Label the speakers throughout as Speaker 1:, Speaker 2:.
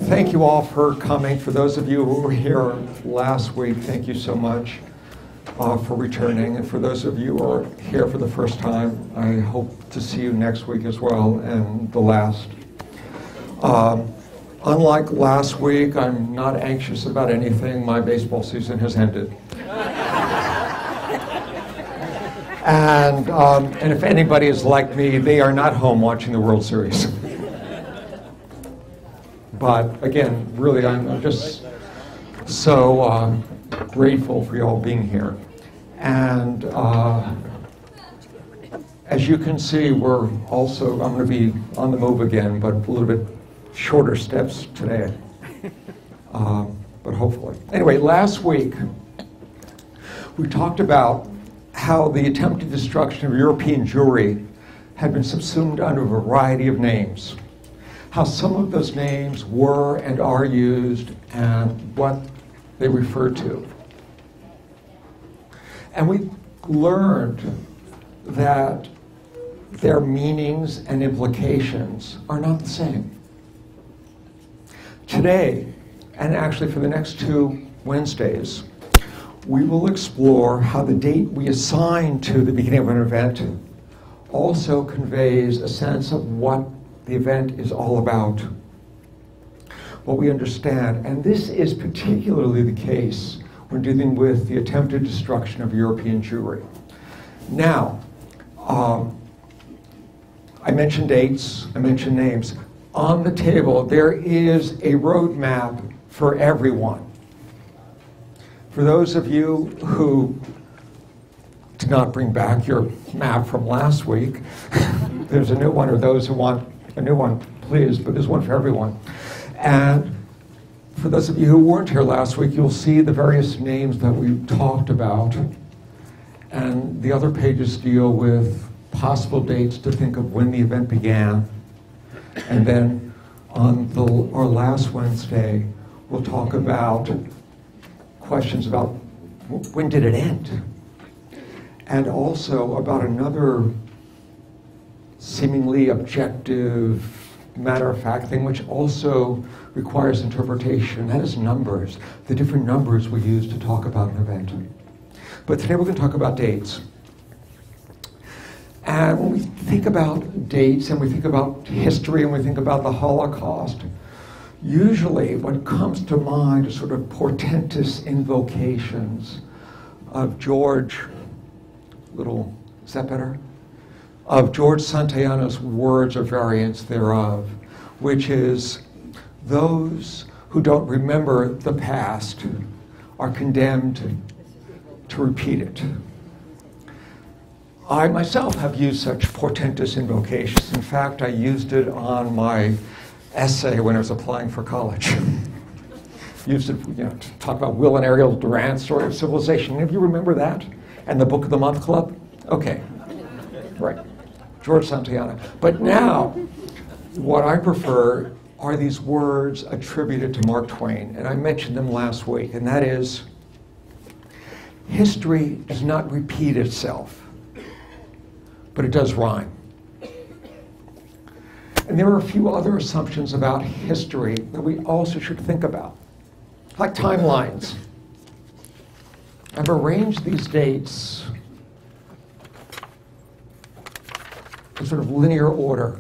Speaker 1: thank you all for coming. For those of you who were here last week, thank you so much for returning. And for those of you who are here for the first time, I hope to see you next week as well, and the last. Unlike last week, I'm not anxious about anything. My baseball season has ended. And if anybody is like me, they are not home watching the World Series. But again, really, I'm just so grateful for you all being here. And as you can see, we're also, I'm going to be on the move again, but a little bit shorter steps today. But hopefully. Anyway, last week, we talked about how the attempted destruction of European Jewry had been subsumed under a variety of names. How some of those names were and are used and what they refer to. And we learned that their meanings and implications are not the same. Today, and actually for the next 2 Wednesdays, we will explore how the date we assign to the beginning of an event also conveys a sense of what the event is all about, what we understand. And this is particularly the case when dealing with the attempted destruction of European Jewry. Now, I mentioned dates, I mentioned names. On the table, there is a roadmap for everyone. For those of you who did not bring back your map from last week, there's a new one, or those who want a new one, please, but there's one for everyone. And for those of you who weren't here last week, you'll see the various names that we talked about. And the other pages deal with possible dates to think of when the event began. And then on our last Wednesday, we'll talk about questions about when did it end? And also about another seemingly objective, matter-of-fact thing, which also requires interpretation. That is numbers, the different numbers we use to talk about an event. But today we're going to talk about dates. And when we think about dates, and we think about history, and we think about the Holocaust, usually what comes to mind are sort of portentous invocations of George Santayana's words or variants thereof, which is, those who don't remember the past are condemned to repeat it. I myself have used such portentous invocations. In fact, I used it on my essay when I was applying for college. Used it, to talk about Will and Ariel Durant's story of civilization. Any of you remember that? And the Book of the Month Club? Okay, right. George Santayana. But now, what I prefer are these words attributed to Mark Twain, and I mentioned them last week, and that is, history does not repeat itself, but it does rhyme. And there are a few other assumptions about history that we also should think about, like timelines. I've arranged these dates in sort of linear order.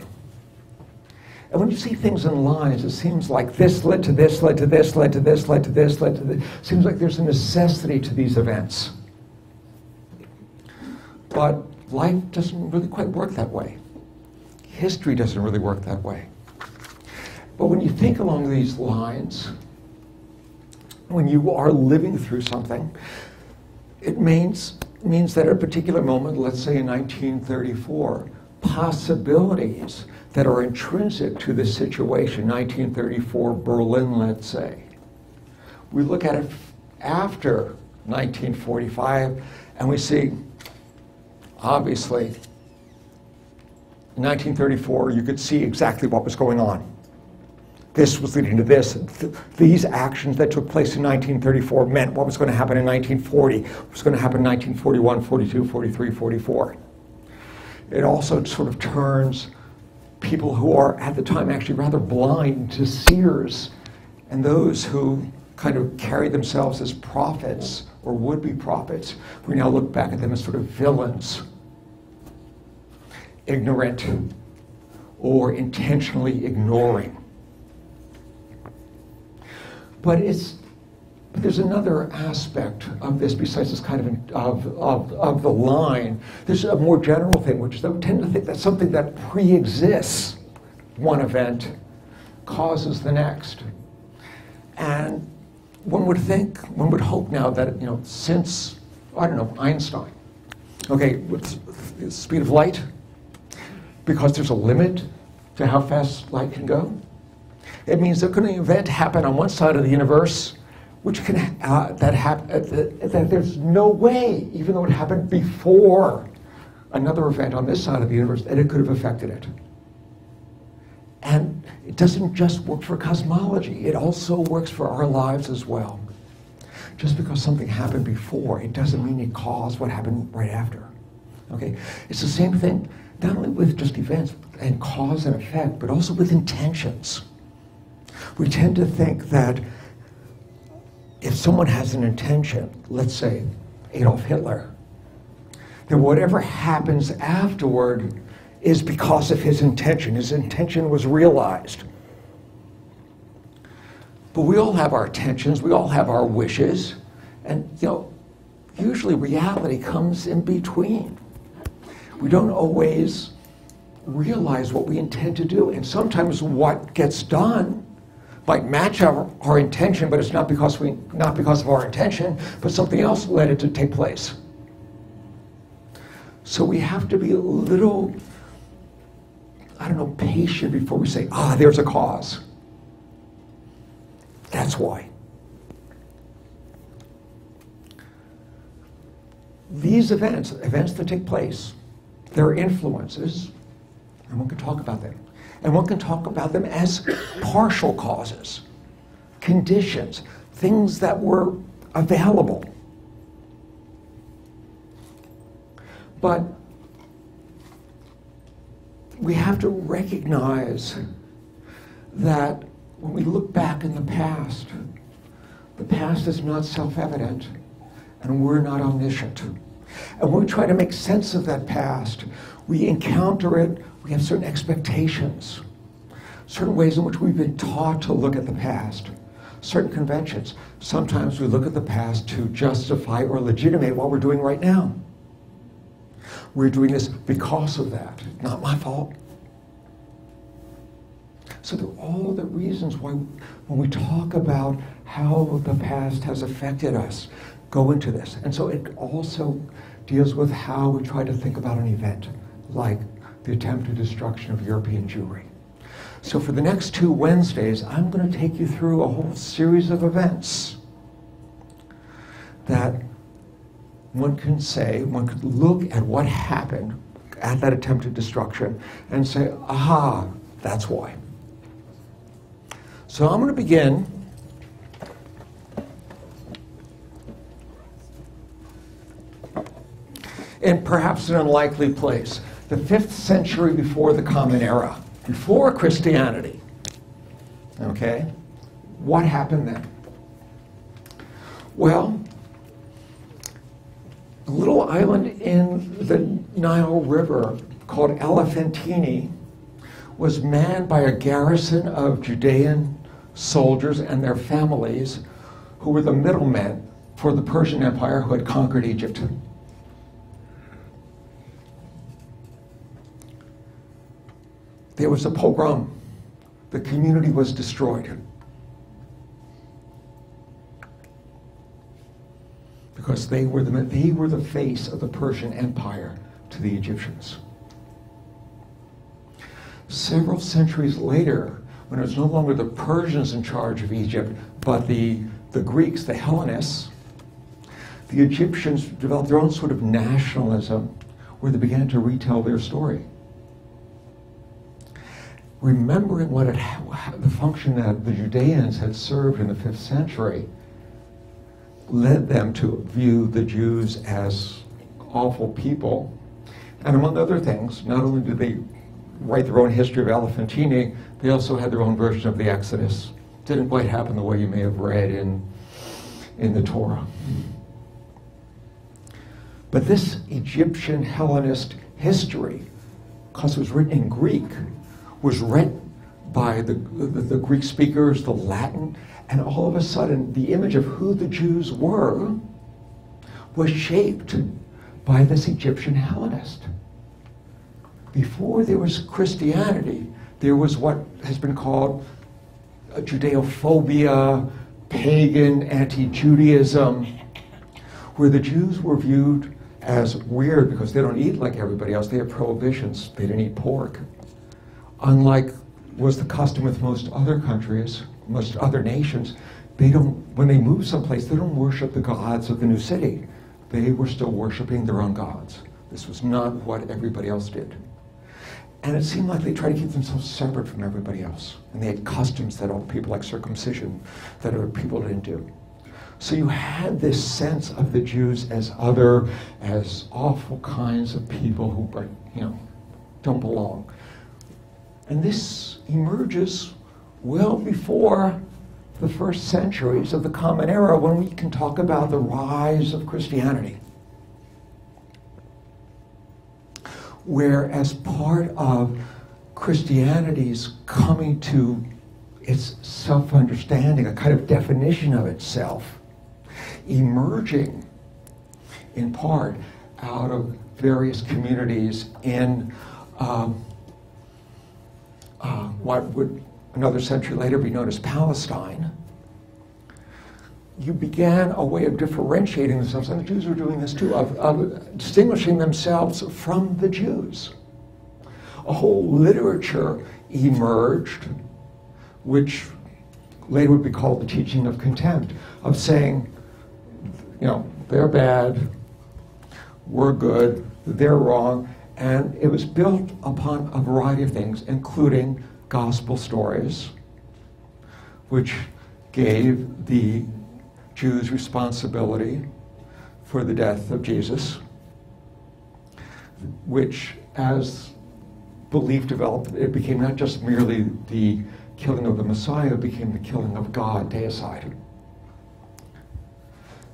Speaker 1: And when you see things in lines, it seems like this led to this, led to this, led to this, led to this, led to this. It seems like there's a necessity to these events. But life doesn't really quite work that way. History doesn't really work that way. But when you think along these lines, when you are living through something, it means that at a particular moment, let's say in 1934, possibilities that are intrinsic to this situation, 1934 Berlin, let's say. We look at it after 1945, and we see, obviously, in 1934, you could see exactly what was going on. This was leading to this. These actions that took place in 1934 meant what was going to happen in 1940, what was going to happen in 1941, 42, 43, 44. It also sort of turns people who are at the time actually rather blind to seers and those who kind of carry themselves as prophets or would-be prophets, we now look back at them as sort of villains, ignorant, or intentionally ignoring. But there's another aspect of this besides this kind of the line. There's a more general thing, which is that we tend to think that something that pre-exists one event causes the next. And one would hope now that, since, I don't know, Einstein, okay, with the speed of light, because there's a limit to how fast light can go, it means there could an event happen on one side of the universe which can that there's no way, even though it happened before another event on this side of the universe, that it could have affected it. And it doesn't just work for cosmology, it also works for our lives as well. Just because something happened before, it doesn't mean it caused what happened right after. Okay? It's the same thing, not only with just events and cause and effect, but also with intentions. We tend to think that if someone has an intention, let's say Adolf Hitler, then whatever happens afterward is because of his intention. His intention was realized. But we all have our intentions, we all have our wishes, and usually reality comes in between. We don't always realize what we intend to do, and sometimes what gets done might match our intention, but it's not because of our intention, but something else led it to take place. So we have to be a little, patient before we say, there's a cause. That's why. These events that take place, their influences, and one can talk about them. And one can talk about them as partial causes, conditions, things that were available. But we have to recognize that when we look back in the past is not self-evident, and we're not omniscient. And when we try to make sense of that past, we encounter it, we have certain expectations, certain ways in which we've been taught to look at the past, certain conventions. Sometimes we look at the past to justify or legitimate what we're doing right now. We're doing this because of that. Not my fault. So there are all the reasons why when we talk about how the past has affected us, go into this. And so it also deals with how we try to think about an event, like the attempted destruction of European Jewry. So for the next 2 Wednesdays, I'm going to take you through a whole series of events that one could look at what happened at that attempted destruction and say, aha, that's why. So I'm going to begin in perhaps an unlikely place, the 5th century before the Common Era, before Christianity. Okay? What happened then? Well, a little island in the Nile River called Elephantine was manned by a garrison of Judean soldiers and their families who were the middlemen for the Persian Empire who had conquered Egypt. There was a pogrom. The community was destroyed. Because they were the face of the Persian Empire to the Egyptians. Several centuries later, when it was no longer the Persians in charge of Egypt, but the Greeks, the Hellenists, the Egyptians developed their own sort of nationalism where they began to retell their story. Remembering the function that the Judeans had served in the 5th century led them to view the Jews as awful people. And among other things, not only did they write their own history of Elephantine, they also had their own version of the Exodus didn't quite happen the way you may have read in the Torah. But this Egyptian Hellenist history, because it was written in Greek, was read by the Greek speakers, the Latin, and all of a sudden the image of who the Jews were was shaped by this Egyptian Hellenist. Before there was Christianity, there was what has been called Judeophobia, pagan anti-Judaism, where the Jews were viewed as weird because they don't eat like everybody else. They have prohibitions. They didn't eat pork. Unlike was the custom with most other countries, most other nations, when they move someplace, they don't worship the gods of the new city. They were still worshiping their own gods. This was not what everybody else did. And it seemed like they tried to keep themselves separate from everybody else. And they had customs that other people, like circumcision, that other people didn't do. So you had this sense of the Jews as other, as awful kinds of people who, don't belong. And this emerges well before the first centuries of the Common Era, when we can talk about the rise of Christianity. Where, as part of Christianity's coming to its self-understanding, a kind of definition of itself, emerging in part out of various communities in what would another century later be known as Palestine, you began a way of differentiating themselves, and the Jews were doing this too, of distinguishing themselves from the Jews. A whole literature emerged, which later would be called the teaching of contempt, of saying, they're bad, we're good, they're wrong, and it was built upon a variety of things, including gospel stories, which gave the Jews responsibility for the death of Jesus, which, as belief developed, it became not just merely the killing of the Messiah, it became the killing of God, deicide.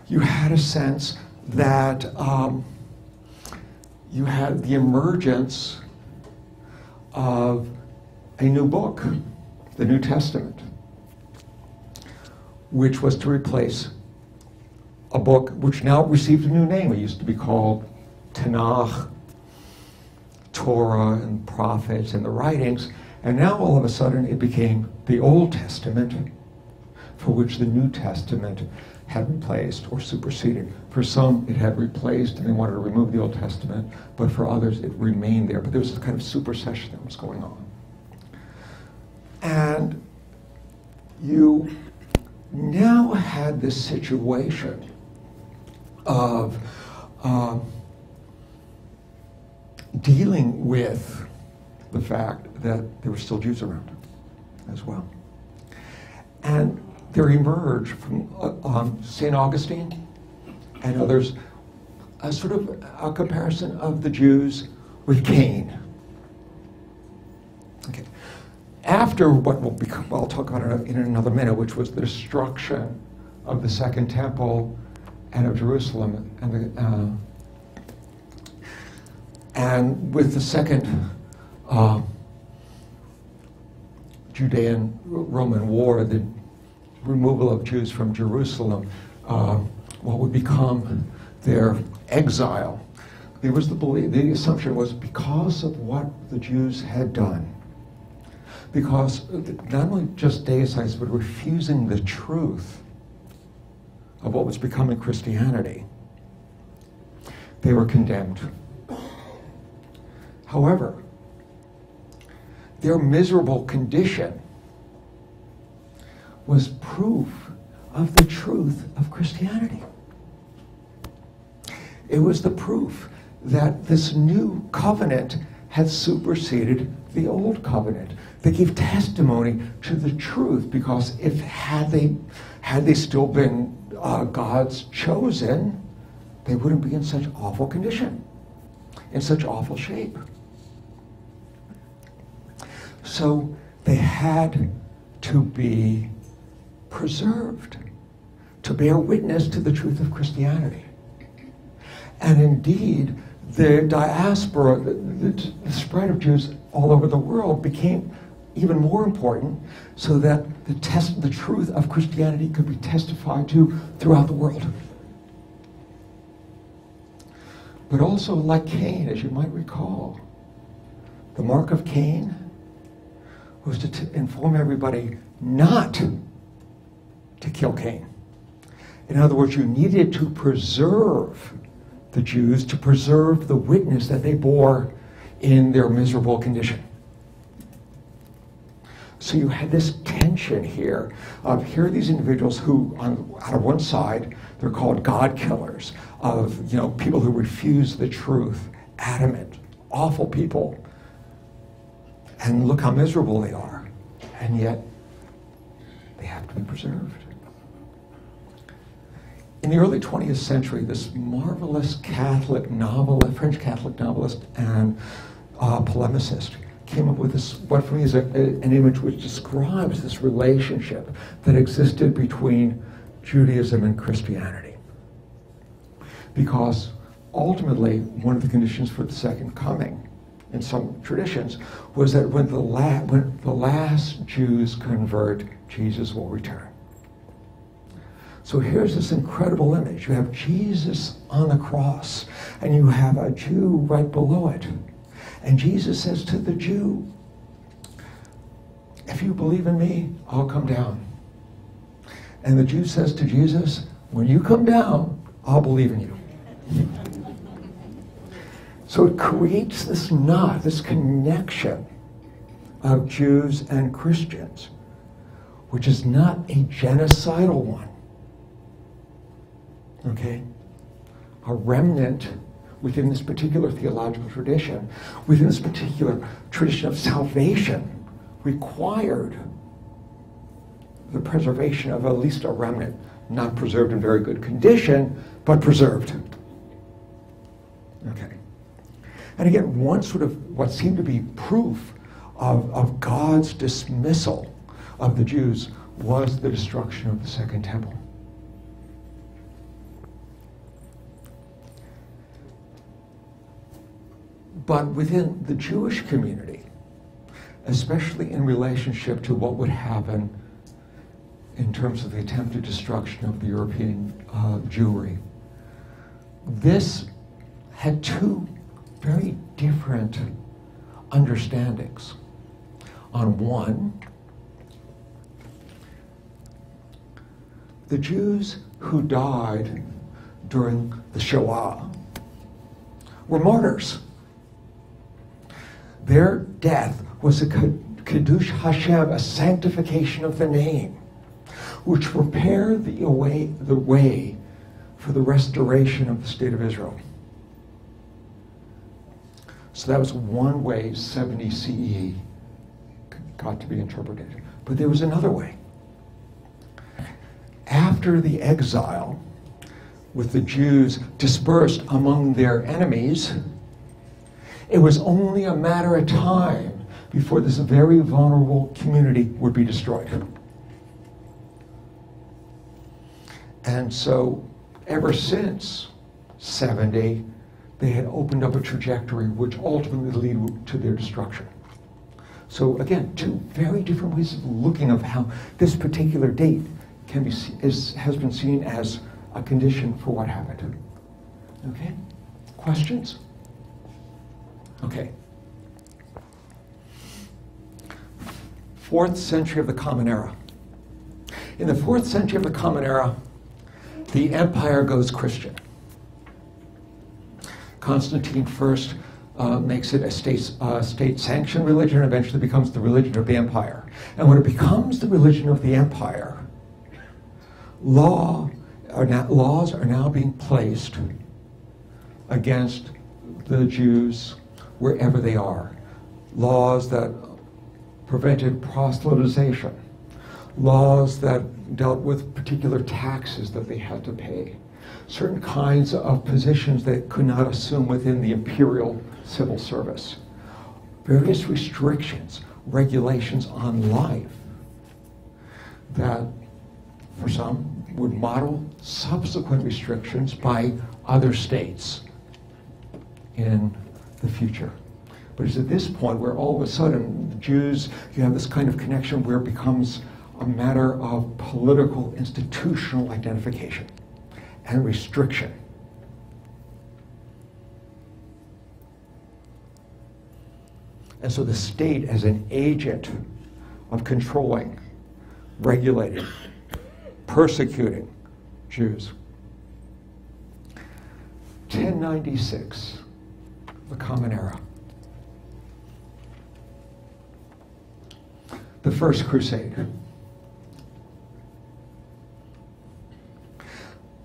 Speaker 1: You had a sense that you had the emergence of a new book, the New Testament, which was to replace a book which now received a new name. It used to be called Tanakh, Torah, and prophets, and the writings, and now all of a sudden it became the Old Testament, for which the New Testament had replaced or superseded. For some, it had replaced and they wanted to remove the Old Testament, but for others, it remained there. But there was a kind of supersession that was going on. And you now had this situation of dealing with the fact that there were still Jews around as well. And there emerged from St. Augustine and others a sort of a comparison of the Jews with Cain. Okay. After what will become, well, I'll talk about it in another minute, which was the destruction of the Second Temple and of Jerusalem, and with the Second Judean-Roman War, the removal of Jews from Jerusalem, what would become their exile. There was the assumption was because of what the Jews had done, because not only just deicides, but refusing the truth of what was becoming Christianity, they were condemned. However, their miserable condition was proof of the truth of Christianity. It was the proof that this new covenant had superseded the old covenant. They gave testimony to the truth, because if had they still been God's chosen, they wouldn't be in such awful condition, in such awful shape. So they had to be preserved to bear witness to the truth of Christianity. And indeed, the diaspora, the spread of Jews all over the world became even more important, so that the truth of Christianity could be testified to throughout the world. But also, like Cain, as you might recall, the mark of Cain was to inform everybody not to kill Cain. In other words, you needed to preserve the Jews, to preserve the witness that they bore in their miserable condition. So you had this tension here of, here are these individuals who, out of one side, they're called God killers, of people who refuse the truth, adamant, awful people, and look how miserable they are, and yet they have to be preserved. In the early 20th century, this marvelous Catholic novelist, French Catholic novelist and polemicist, came up with this, what for me is an image which describes this relationship that existed between Judaism and Christianity. Because ultimately, one of the conditions for the second coming, in some traditions, was that when the last Jews convert, Jesus will return. So here's this incredible image. You have Jesus on the cross, and you have a Jew right below it. And Jesus says to the Jew, if you believe in me, I'll come down. And the Jew says to Jesus, when you come down, I'll believe in you. So it creates this knot, this connection of Jews and Christians, which is not a genocidal one. Okay? A remnant within this particular theological tradition, within this particular tradition of salvation, required the preservation of at least a remnant, not preserved in very good condition, but preserved. Okay. And again, one sort of what seemed to be proof of God's dismissal of the Jews was the destruction of the Second Temple. But within the Jewish community, especially in relationship to what would happen in terms of the attempted destruction of the European Jewry, this had two very different understandings. On one, the Jews who died during the Shoah were martyrs. Their death was a Kiddush Hashem, a sanctification of the name, which prepared the way for the restoration of the state of Israel. So that was one way 70 CE got to be interpreted. But there was another way. After the exile, with the Jews dispersed among their enemies, it was only a matter of time before this very vulnerable community would be destroyed. And so, ever since 70, they had opened up a trajectory which ultimately led to their destruction. So again, two very different ways of looking of how this particular date can be has been seen as a condition for what happened. Okay? Questions? Okay. 4th century of the Common Era. In the 4th century of the Common Era, the empire goes Christian. Constantine first makes it a state-sanctioned religion, and eventually becomes the religion of the empire. And when it becomes the religion of the empire, laws are now being placed against the Jews wherever they are. Laws that prevented proselytization. Laws that dealt with particular taxes that they had to pay. Certain kinds of positions they could not assume within the imperial civil service. Various restrictions, regulations on life that for some, would model subsequent restrictions by other states in the future. But it's at this point where all of a sudden the Jews, you have this kind of connection where it becomes a matter of political institutional identification and restriction. And so the state as an agent of controlling, regulating, persecuting Jews. 1096, the Common Era. The First Crusade.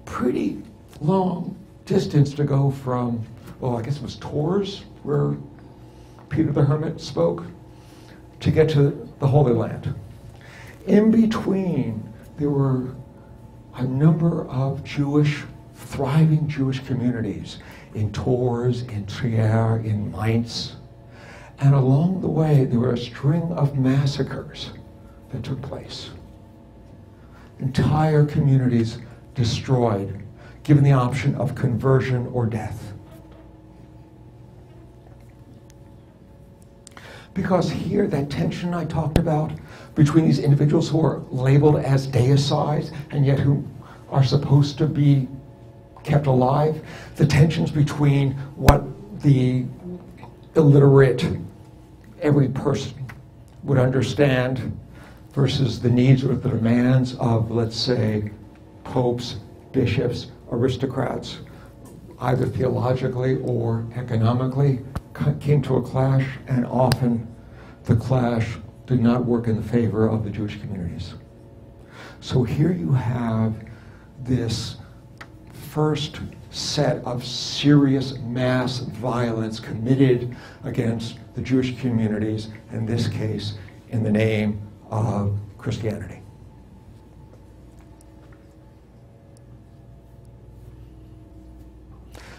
Speaker 1: Pretty long distance to go from, well, I guess it was Tours, where Peter the Hermit spoke, to get to the Holy Land. In between, there were a number of thriving Jewish communities in Tours, in Trier, in Mainz. And along the way, there were a string of massacres that took place. Entire communities destroyed, given the option of conversion or death. Because here, that tension I talked about between these individuals who are labeled as deicides and yet who are supposed to be kept alive, the tensions between what the illiterate every person would understand versus the needs or the demands of, let's say, popes, bishops, aristocrats, either theologically or economically, came to a clash, and often the clash did not work in the favor of the Jewish communities. So here you have this first set of serious mass violence committed against the Jewish communities, in this case, in the name of Christianity.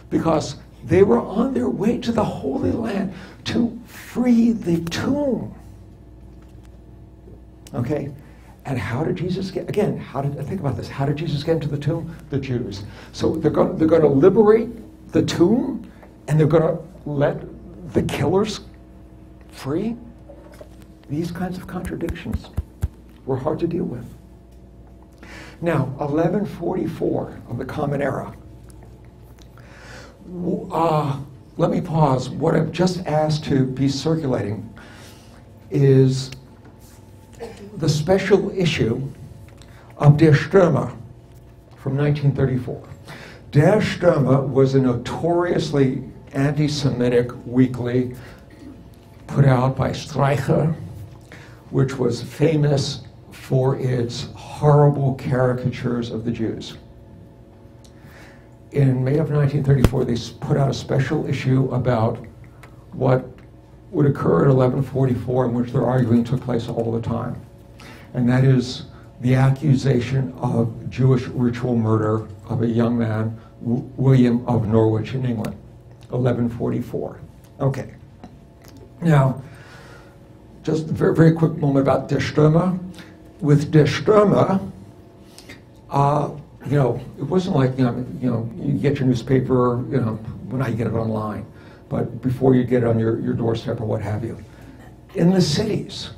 Speaker 1: Because they were on their way to the Holy Land to free the tomb. Okay? And how did Jesus get, again, think about this, how did Jesus get into the tomb? The Jews. So they're going to liberate the tomb, and they're going to let the killers free? These kinds of contradictions were hard to deal with. Now, 1144 of the Common Era. Let me pause. What I've just asked to be circulating is the special issue of Der Stürmer from 1934. Der Stürmer was a notoriously anti-Semitic weekly put out by Streicher, which was famous for its horrible caricatures of the Jews. In May of 1934, they put out a special issue about what would occur at 1144, in which they're arguing took place all the time. And that is the accusation of Jewish ritual murder of a young man, William of Norwich in England, 1144. Okay. Now, just a very, very quick moment about Der Stürmer. With Der Stürmer, it wasn't like, you get your newspaper, when I get it online, but before you get it on your doorstep or what have you. In the cities,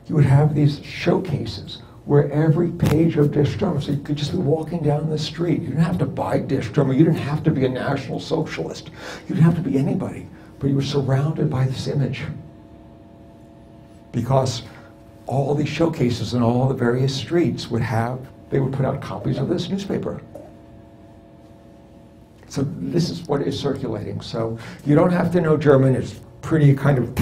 Speaker 1: you would have these showcases where every page of Der Stürmer, so you could just be walking down the street. You didn't have to buy Der Stürmer. You didn't have to be a National Socialist. You didn't have to be anybody, but you were surrounded by this image. Because all these showcases in all the various streets they would put out copies of this newspaper. So this is what is circulating. So you don't have to know German. It's pretty kind of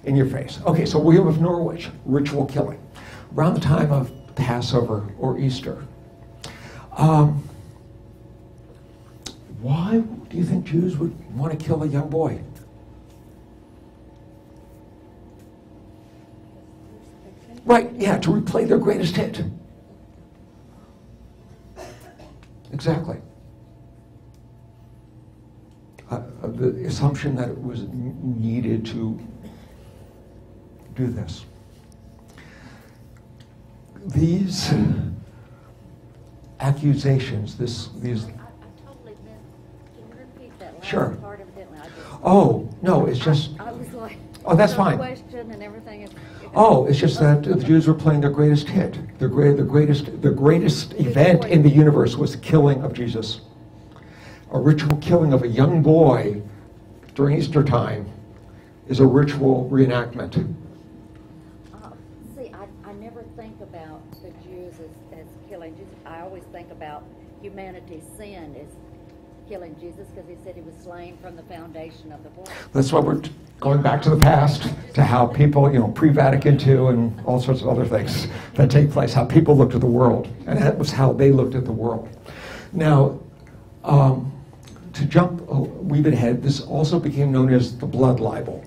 Speaker 1: in your face. Okay, so William of Norwich, ritual killing. Around the time of Passover or Easter. Why do you think Jews would want to kill a young boy? Right, yeah, to replay their greatest hit. Exactly. The assumption that it was needed to do this. These accusations, these...
Speaker 2: I totally missed. Can you repeat that last
Speaker 1: Sure.
Speaker 2: part evidently? I just,
Speaker 1: Oh, no, it's just...
Speaker 2: I was like,
Speaker 1: Oh, that's
Speaker 2: no
Speaker 1: fine.
Speaker 2: question and everything.
Speaker 1: Oh, it's just that the Jews were playing their greatest hit. The greatest event in the universe was the killing of Jesus. A ritual killing of a young boy during Easter time is a ritual reenactment.
Speaker 2: See, I never think about the Jews as killing Jesus. I always think about humanity's sin as killing Jesus because he said he was slain from the foundation of the world.
Speaker 1: That's why we're going back to the past, to how people, pre-Vatican II and all sorts of other things that take place, how people looked at the world. And that was how they looked at the world. Now, to jump a wee bit ahead, this also became known as the blood libel.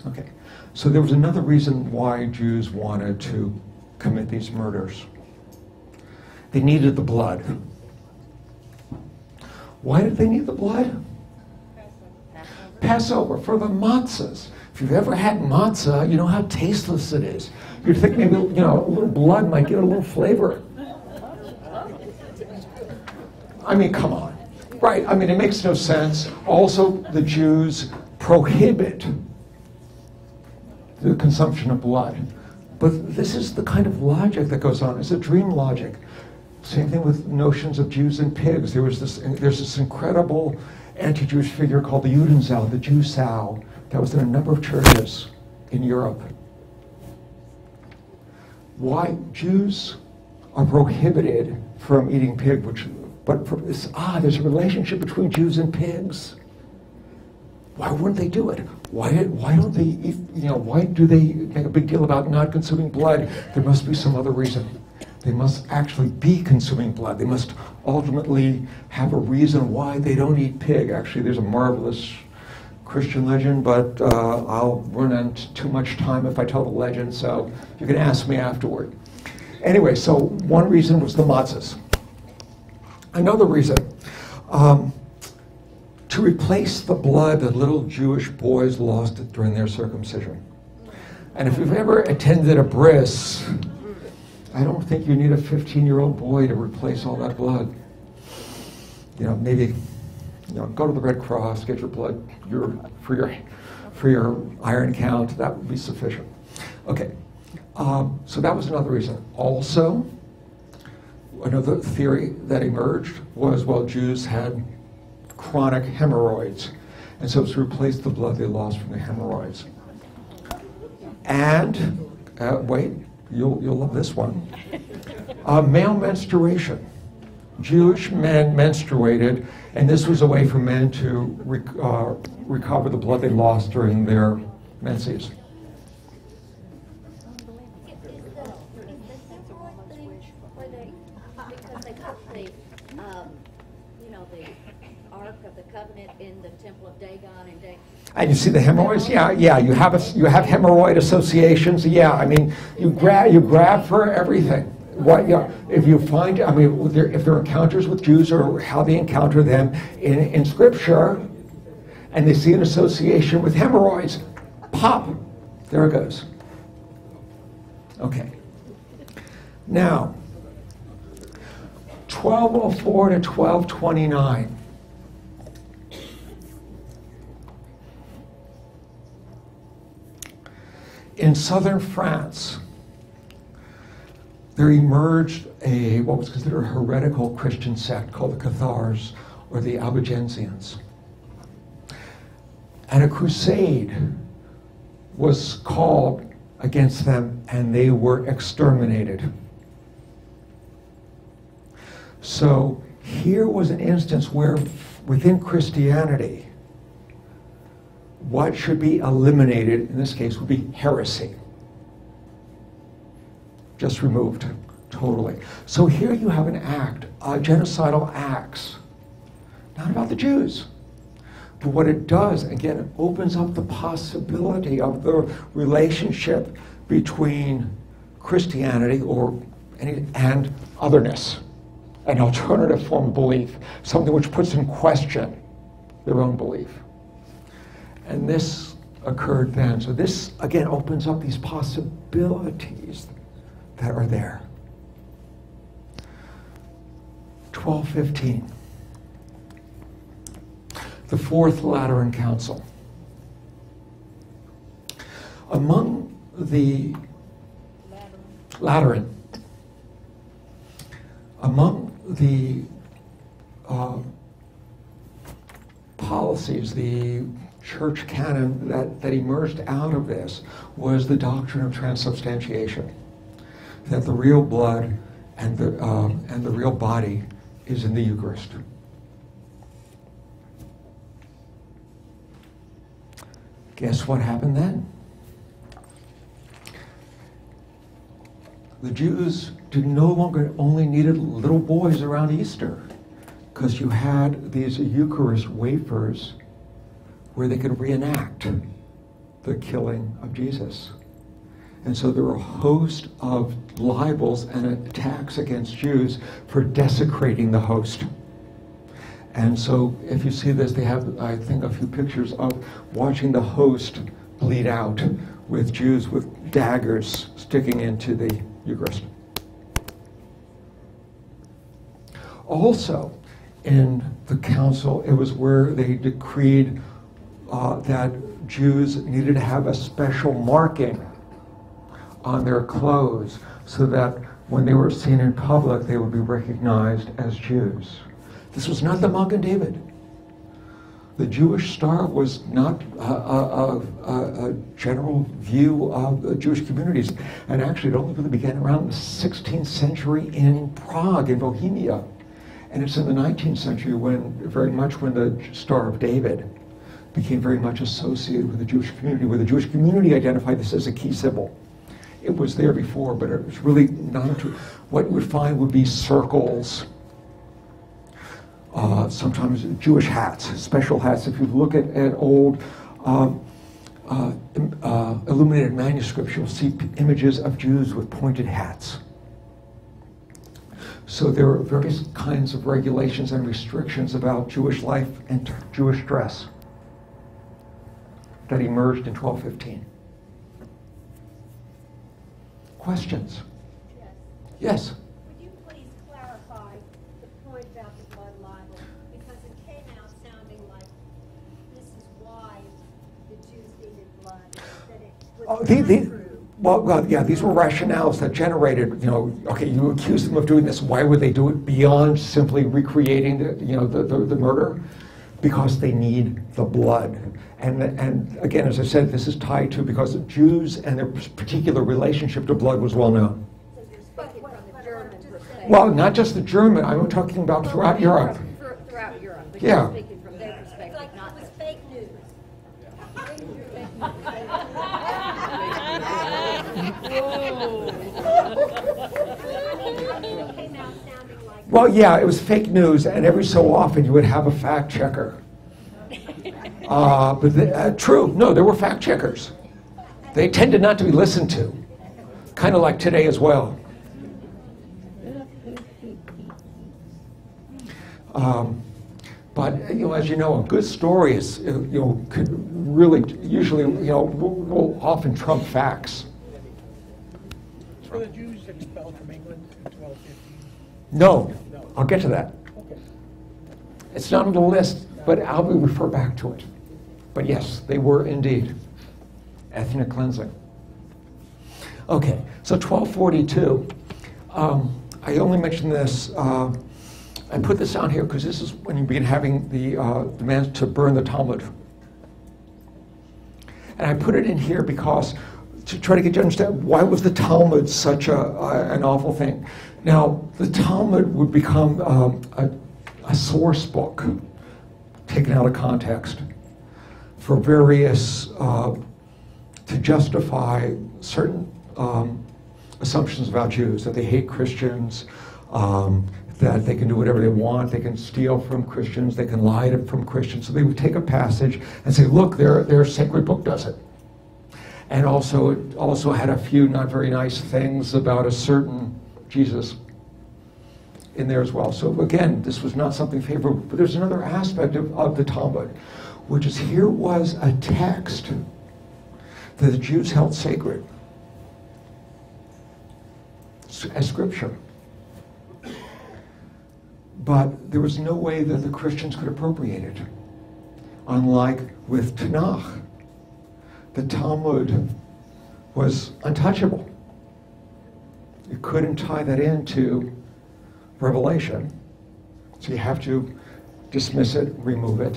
Speaker 1: Okay, so there was another reason why Jews wanted to commit these murders. They needed the blood. Why did they need the blood? Passover, for the matzahs. If you've ever had matzah, you know how tasteless it is. You'd think maybe, a little blood might give it a little flavor. I mean, come on. Right, I mean, it makes no sense. Also, the Jews prohibit the consumption of blood. But this is the kind of logic that goes on. It's a dream logic. Same thing with notions of Jews and pigs. There's this incredible anti-Jewish figure called the Judensow, the Jew sow, that was in a number of churches in Europe. Why Jews are prohibited from eating pig, there's a relationship between Jews and pigs. Why wouldn't they do it? Why don't they eat, why do they make a big deal about not consuming blood? There must be some other reason. They must actually be consuming blood. They must ultimately have a reason why they don't eat pig. Actually, there's a marvelous Christian legend, but I'll run into too much time if I tell the legend, so you can ask me afterward. Anyway, so one reason was the matzahs. Another reason, to replace the blood that little Jewish boys lost during their circumcision. And if you've ever attended a bris, I don't think you need a 15-year-old boy to replace all that blood. Maybe, go to the Red Cross, get your blood for your iron count. That would be sufficient. Okay, so that was another reason. Also, another theory that emerged was, Jews had chronic hemorrhoids, and so it was to replace the blood they lost from the hemorrhoids. And, wait, you'll love this one. Male menstruation. Jewish men menstruated, and this was a way for men to recover the blood they lost during their menses.
Speaker 2: Because they put the Ark of the Covenant in the Temple of Dagon and Dagon.
Speaker 1: And you see the hemorrhoids? Yeah. You have hemorrhoid associations. Yeah, I mean, you grab for everything. If you find, if there are encounters with Jews or how they encounter them in Scripture, and they see an association with hemorrhoids, pop, there it goes. Okay. Now, 1204 to 1229. In southern France, there emerged what was considered a heretical Christian sect called the Cathars, or the Albigensians. And a crusade was called against them, and they were exterminated. So here was an instance where within Christianity, what should be eliminated, in this case, would be heresy. Just removed, totally. So here you have an act, genocidal acts, not about the Jews. But what it does, again, it opens up the possibility of the relationship between Christianity and otherness, an alternative form of belief, something which puts in question their own belief. And this occurred then. So this, again, opens up these possibilities that are there. 1215. The Fourth Lateran Council. Among the Lateran, among the policies, the church canon that emerged out of this was the doctrine of transubstantiation, that the real blood and the real body is in the Eucharist. Guess what happened then? The Jews no longer only needed little boys around Easter, because you had these Eucharist wafers where they could reenact the killing of Jesus. And so there were a host of libels and attacks against Jews for desecrating the host. And so if you see this, they have, I think, a few pictures of watching the host bleed out with Jews with daggers sticking into the Eucharist. Also, in the council, it was where they decreed that Jews needed to have a special marking on their clothes so that when they were seen in public, they would be recognized as Jews. This was not the Magen David. The Jewish star was not a general view of the Jewish communities. And actually, it only really began around the 16th century in Prague, in Bohemia. And it's in the 19th century when the Star of David became very much associated with the Jewish community, where the Jewish community identified this as a key symbol. It was there before, but it was really not true. What you would find would be circles, sometimes Jewish hats, special hats. If you look at old illuminated manuscripts, you'll see images of Jews with pointed hats. So there are various kinds of regulations and restrictions about Jewish life and Jewish dress that emerged in 1215. Questions? Yes?
Speaker 3: Would you please clarify the point about the blood libel? Because it came out sounding like this is why the Jews needed blood, that it was not true.
Speaker 1: Well, yeah, these were rationales that generated, okay, you accuse them of doing this. Why would they do it beyond simply recreating the murder? Because they need the blood. And again, as I said, this is tied to because the Jews and their particular relationship to blood was well known.
Speaker 2: So you're speaking from the German perspective.
Speaker 1: Well, not just the German, I'm talking about throughout Europe.
Speaker 2: Throughout Europe, but
Speaker 1: Yeah.
Speaker 2: you're speaking from their perspective,
Speaker 3: Like
Speaker 2: not
Speaker 3: it was fake news. It came out sounding like
Speaker 1: Well, yeah, it was fake news, and every so often you would have a fact checker. True, no, there were fact checkers. They tended not to be listened to, kind of like today as well. But as you know, a good story is could really usually will often trump facts.
Speaker 4: Were the Jews expelled from England in 1215?
Speaker 1: No, I'll get to that.
Speaker 4: Okay.
Speaker 1: It's not on the list, but I'll refer back to it. But yes, they were indeed ethnic cleansing. Okay, so 1242. I only mentioned this. I put this down here because this is when you begin having the demands to burn the Talmud. And I put it in here because to try to get you to understand why was the Talmud such an awful thing. Now, the Talmud would become a source book taken out of context for various, to justify certain assumptions about Jews, that they hate Christians, that they can do whatever they want, they can steal from Christians, they can lie from Christians. So they would take a passage and say, look, their sacred book does it. And also, it also had a few not very nice things about a certain Jesus in there as well. So again, this was not something favorable. But there's another aspect of the Talmud, which is here was a text that the Jews held sacred as scripture. but there was no way that the Christians could appropriate it. Unlike with Tanakh, the Talmud was untouchable. You couldn't tie that into Revelation, so you have to dismiss it, remove it.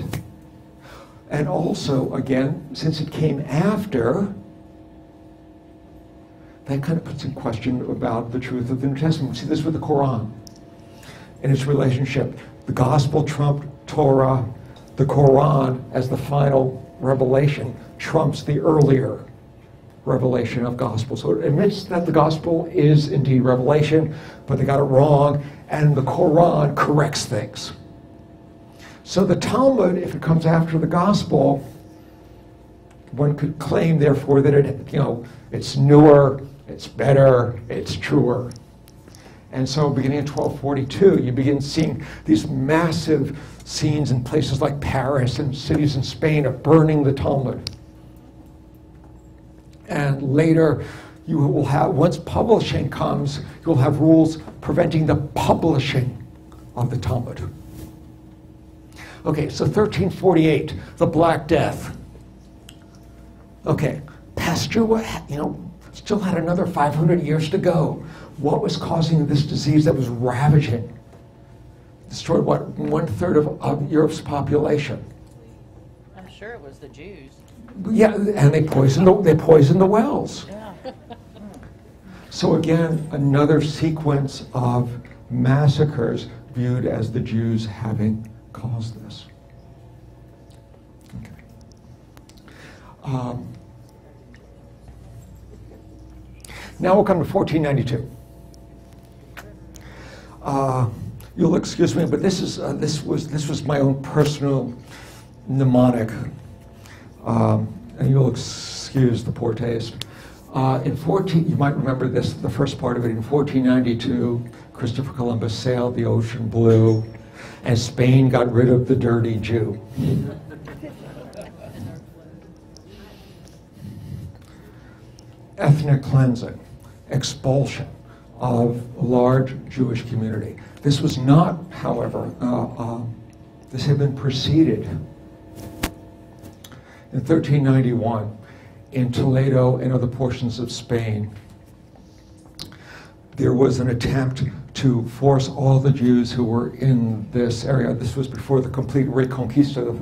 Speaker 1: And also, again, since it came after, that kind of puts in question about the truth of the New Testament. We see this with the Quran and its relationship. The gospel trumped Torah. The Quran, as the final revelation, trumps the earlier revelation of gospel. So it admits that the gospel is indeed revelation, but they got it wrong, and the Quran corrects things. So the Talmud, if it comes after the gospel, one could claim, therefore, that it's newer, it's better, it's truer. And so beginning in 1242, you begin seeing these massive scenes in places like Paris and cities in Spain of burning the Talmud. And later, you will have, once publishing comes, you'll have rules preventing the publishing of the Talmud. Okay, so 1348, the Black Death. Okay, Pasteur, still had another 500 years to go. What was causing this disease that was ravaging? Destroyed, what, 1/3 of Europe's population?
Speaker 5: I'm sure it was the Jews.
Speaker 1: Yeah, and they poisoned the wells.
Speaker 5: Yeah.
Speaker 1: So again, another sequence of massacres viewed as the Jews having caused this. Okay. Now we'll come to 1492. You'll excuse me, but this was my own personal mnemonic, and you'll excuse the poor taste. You might remember this, the first part of it. In 1492, Christopher Columbus sailed the ocean blue, and Spain got rid of the dirty Jew. Ethnic cleansing, expulsion of a large Jewish community. This was not, however, this had been preceded in 1391 in Toledo and other portions of Spain. There was an attempt to force all the Jews who were in this area. This was before the complete Reconquista,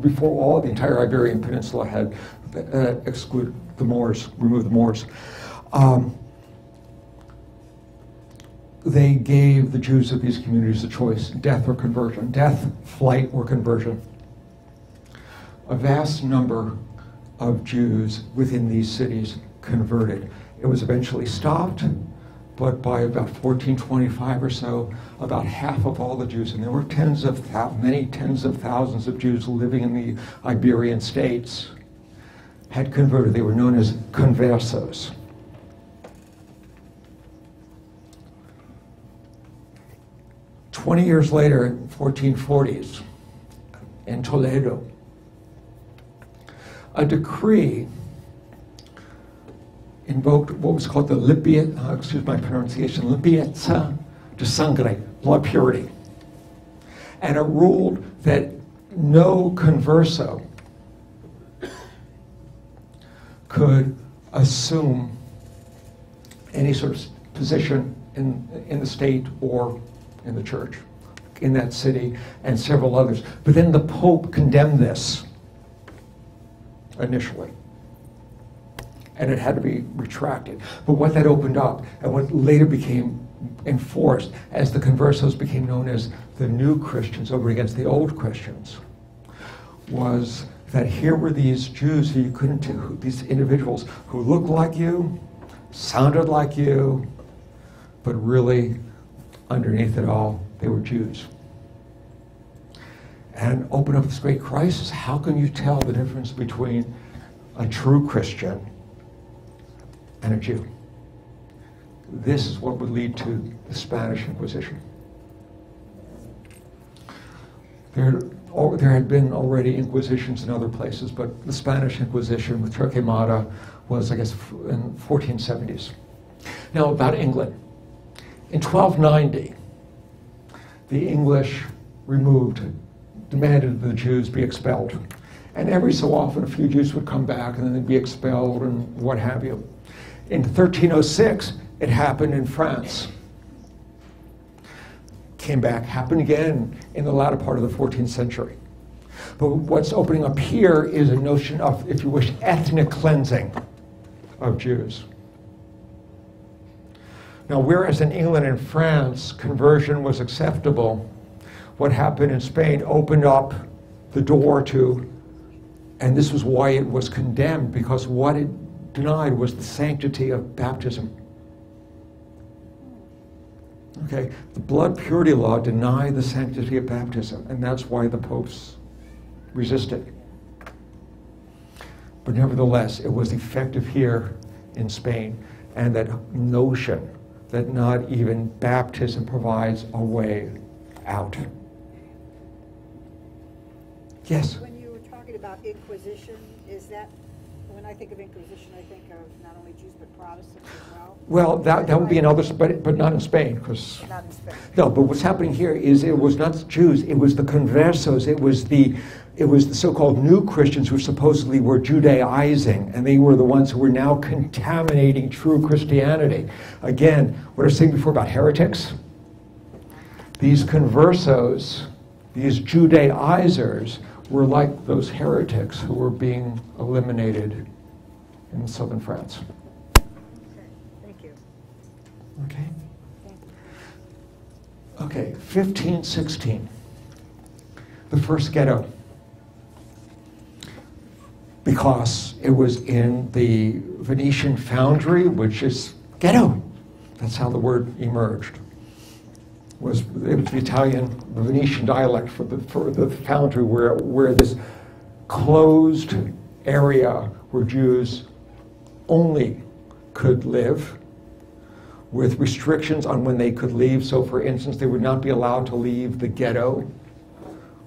Speaker 1: before the entire Iberian Peninsula had excluded the Moors, removed the Moors. They gave the Jews of these communities a choice: death or conversion, death, flight, or conversion. A vast number of Jews within these cities converted. It was eventually stopped, but by about 1425 or so, about half of all the Jews, and there were many tens of thousands of Jews living in the Iberian states, had converted. They were known as conversos. "20 years later, in 1440s, in Toledo, a decree invoked what was called the limpieza de sangre, blood purity. And it ruled that no converso could assume any sort of position in the state or in the church, in that city, and several others. But then the Pope condemned this initially, and it had to be retracted. But what that opened up, and what later became enforced as the conversos became known as the new Christians over against the old Christians, was that here were these Jews who you couldn't do, these individuals who looked like you, sounded like you, but really underneath it all, they were Jews. And open up this great crisis. How can you tell the difference between a true Christian and a Jew? This is what would lead to the Spanish Inquisition. There had been already inquisitions in other places, but the Spanish Inquisition with Torquemada was, I guess, in 1470s. Now, about England. In 1290, the English demanded the Jews be expelled. And every so often a few Jews would come back and then they'd be expelled and what have you. In 1306, it happened in France. Came back, happened again in the latter part of the 14th century. But what's opening up here is a notion of, if you wish, ethnic cleansing of Jews. Now, whereas in England and France, conversion was acceptable, what happened in Spain opened up the door to, and this was why it was condemned, because what it denied was the sanctity of baptism. Okay, the blood purity law denied the sanctity of baptism, and that's why the popes resisted. But nevertheless, it was effective here in Spain, and that notion that not even baptism provides a way out. Yes?
Speaker 6: When you were talking about Inquisition, is that, when I think of Inquisition, I think of not only Jews but Protestants as well?
Speaker 1: Well, that would be another, but not in Spain, because...
Speaker 6: Not in Spain.
Speaker 1: No, but what's happening here is it was not the Jews, it was the conversos, it was the so-called new Christians who supposedly were Judaizing, and they were the ones who were now contaminating true Christianity. Again, what I was saying before about heretics, these conversos, these Judaizers, were like those heretics who were being eliminated in southern France.
Speaker 6: Okay, thank you.
Speaker 1: Okay? Okay, 1516, the first ghetto. Because it was in the Venetian foundry, which is ghetto. That's how the word emerged. It was the Italian, the Venetian dialect for the foundry, where this closed area where Jews only could live, with restrictions on when they could leave. So, for instance, they would not be allowed to leave the ghetto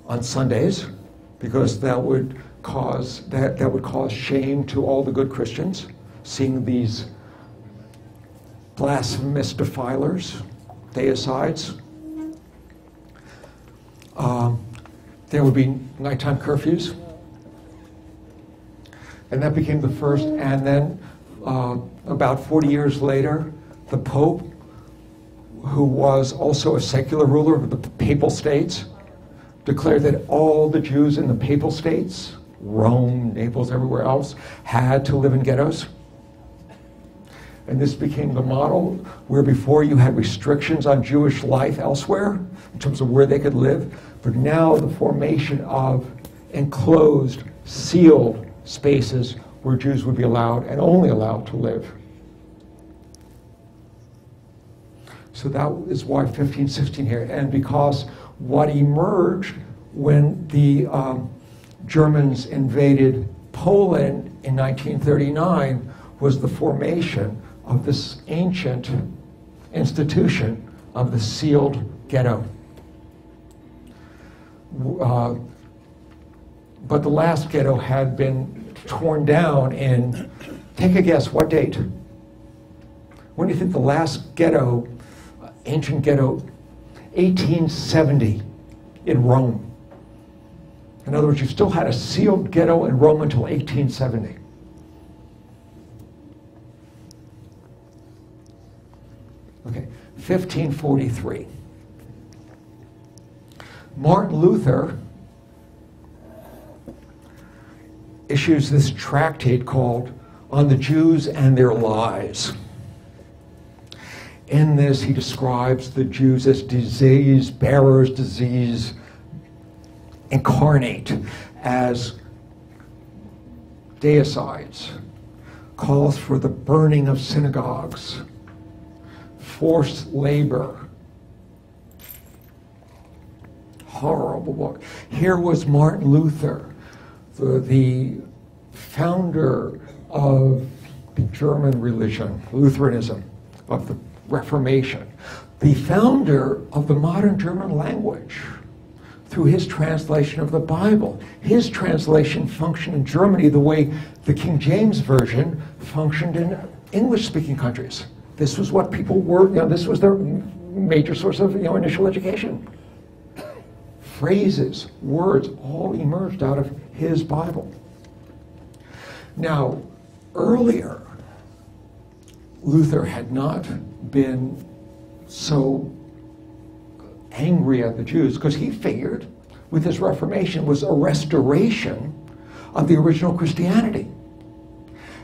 Speaker 1: on Sundays, because that would cause shame to all the good Christians, seeing these blasphemous defilers, deicides. There would be nighttime curfews, and that became the first. And then about 40 years later, the Pope, who was also a secular ruler of the Papal States, declared that all the Jews in the Papal States, Rome, Naples, everywhere else, had to live in ghettos. And this became the model, where before you had restrictions on Jewish life elsewhere, in terms of where they could live, but now the formation of enclosed, sealed spaces where Jews would be allowed, and only allowed, to live. So that is why 1516 here, and because what emerged when the Germans invaded Poland in 1939 was the formation of this ancient institution of the sealed ghetto. But the last ghetto had been torn down in, take a guess, what date? When do you think the last ghetto, ancient ghetto, 1870 in Rome? In other words, you still had a sealed ghetto in Rome until 1870. Okay, 1543. Martin Luther issues this tractate called On the Jews and Their Lies. In this, he describes the Jews as disease bearers, disease incarnate, as deicides, calls for the burning of synagogues, forced labor. Horrible book. Here was Martin Luther, the founder of the German religion, Lutheranism, of the Reformation, the founder of the modern German language, through his translation of the Bible. His translation functioned in Germany the way the King James Version functioned in English-speaking countries. This was what people were, this was their major source of initial education. phrases, words, all emerged out of his Bible. Now, earlier, Luther had not been so angry at the Jews because he figured with his Reformation was a restoration of the original Christianity.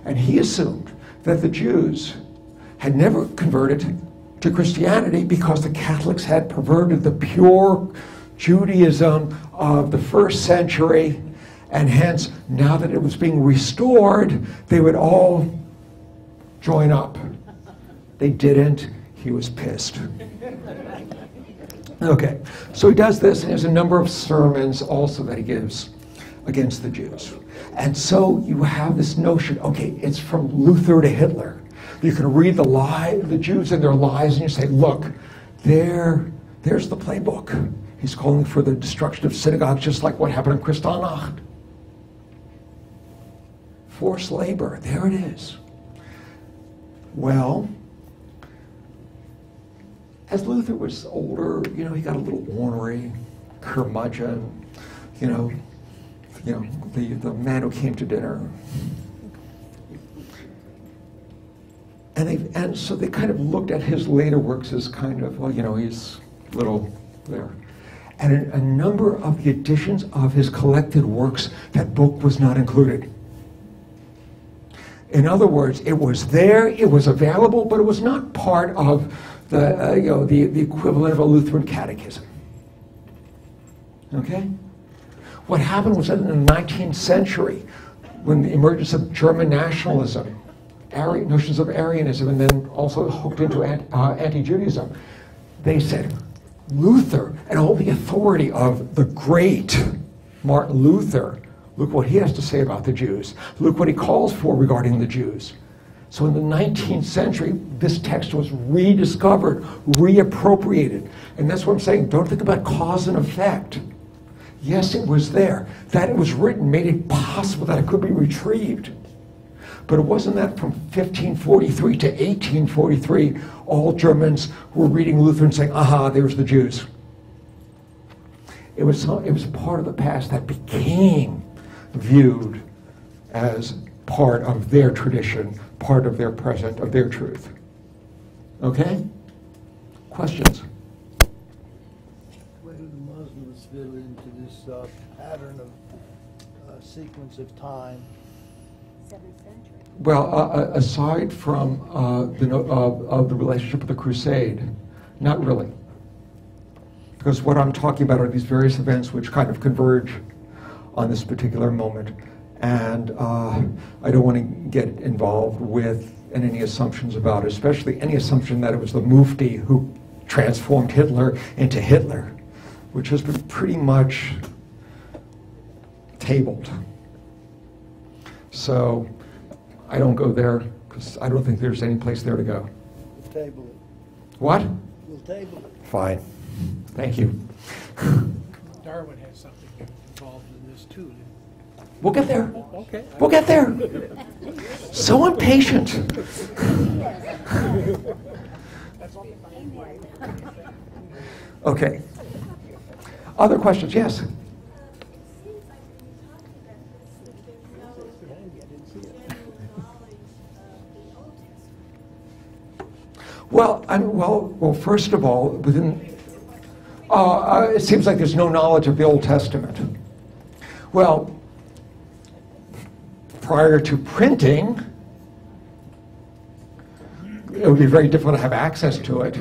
Speaker 1: And he assumed that the Jews had never converted to Christianity because the Catholics had perverted the pure Judaism of the first century, and hence, now that it was being restored, they would all join up. They didn't. He was pissed. Okay, so he does this, and there's a number of sermons also that he gives against the Jews. And so you have this notion, okay, it's from Luther to Hitler. You can read the Jews and their lies, and you say, look, there's the playbook. He's calling for the destruction of synagogues, just like what happened in Kristallnacht. Forced labor, there it is. Well, as Luther was older, he got a little ornery, curmudgeon, the man who came to dinner. And so they kind of looked at his later works as kind of, he's a little there. And in a number of the editions of his collected works, that book was not included. In other words, it was there, it was available, but it was not part of the equivalent of a Lutheran catechism. Okay? What happened was that in the 19th century, when the emergence of German nationalism, notions of Aryanism, and then also hooked into anti-Judaism, they said, Luther and all the authority of the great Martin Luther, look what he has to say about the Jews. Look what he calls for regarding the Jews. So in the 19th century, this text was rediscovered, reappropriated. And that's what I'm saying. Don't think about cause and effect. Yes, it was there. That it was written made it possible that it could be retrieved. But it wasn't that from 1543 to 1843, all Germans were reading Luther and saying, aha, there's the Jews. It was part of the past that became viewed as part of their tradition, part of their present, of their truth. Okay? Questions?
Speaker 7: Where do the Muslims fit into this pattern of sequence of time?
Speaker 3: 7th century.
Speaker 1: Well, aside from the relationship with the Crusade, not really. Because what I'm talking about are these various events which kind of converge on this particular moment. And I don't want to get involved with any assumptions about it, especially any assumption that it was the Mufti who transformed Hitler into Hitler, which has been pretty much tabled. So I don't go there because I don't think there's any place there to go.
Speaker 7: We'll table it.
Speaker 1: What?
Speaker 7: We'll table it.
Speaker 1: Fine. Thank you.
Speaker 4: Darwin has something involved in this too.
Speaker 1: We'll get there.
Speaker 4: Okay.
Speaker 1: We'll get there. So impatient. Okay. Other questions? Yes. Well, first of all, it seems like there's no knowledge of the Old Testament. Well, prior to printing, it would be very difficult to have access to it.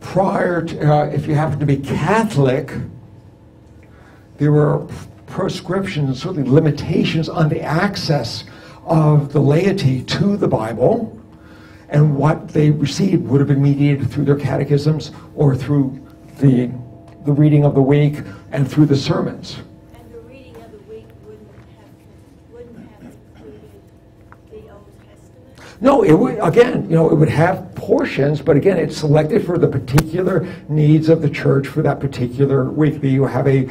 Speaker 1: Prior to, if you happen to be Catholic, there were proscriptions, certainly limitations on the access of the laity to the Bible. And what they received would have been mediated through their catechisms or through the reading of the week and through the sermons.
Speaker 3: And the reading of the week wouldn't have included the Old Testament?
Speaker 1: No, it would, again, it would have portions, but again, it's selected for the particular needs of the church for that particular week. You have a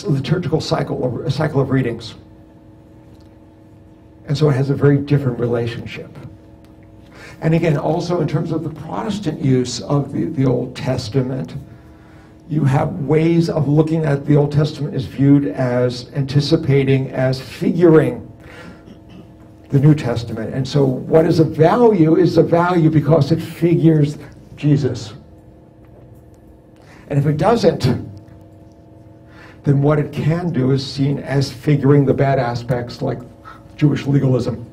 Speaker 1: liturgical cycle, a cycle of readings. And so it has a very different relationship. And again, also in terms of the Protestant use of the Old Testament, You have ways of looking at the Old Testament is viewed as anticipating, as figuring the New Testament. And so what is a value because it figures Jesus. And if it doesn't, then what it can do is seen as figuring the bad aspects like Jewish legalism.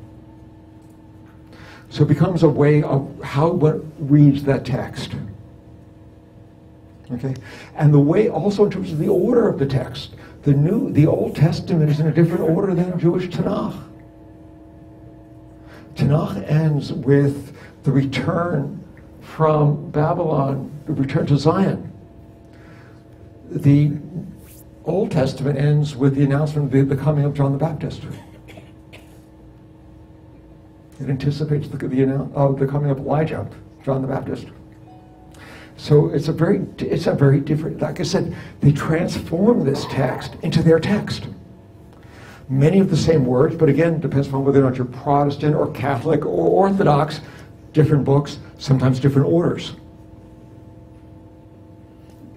Speaker 1: So it becomes a way of how one reads that text. Okay? And the way also in terms of the order of the text. The Old Testament is in a different order than Jewish Tanakh. Tanakh ends with the return from Babylon, the return to Zion. The Old Testament ends with the announcement of the coming of John the Baptist. It anticipates the coming of Elijah, John the Baptist. So it's a very different, like I said, they transform this text into their text. Many of the same words, but again, depends upon whether or not you're Protestant or Catholic or Orthodox, different books, sometimes different orders.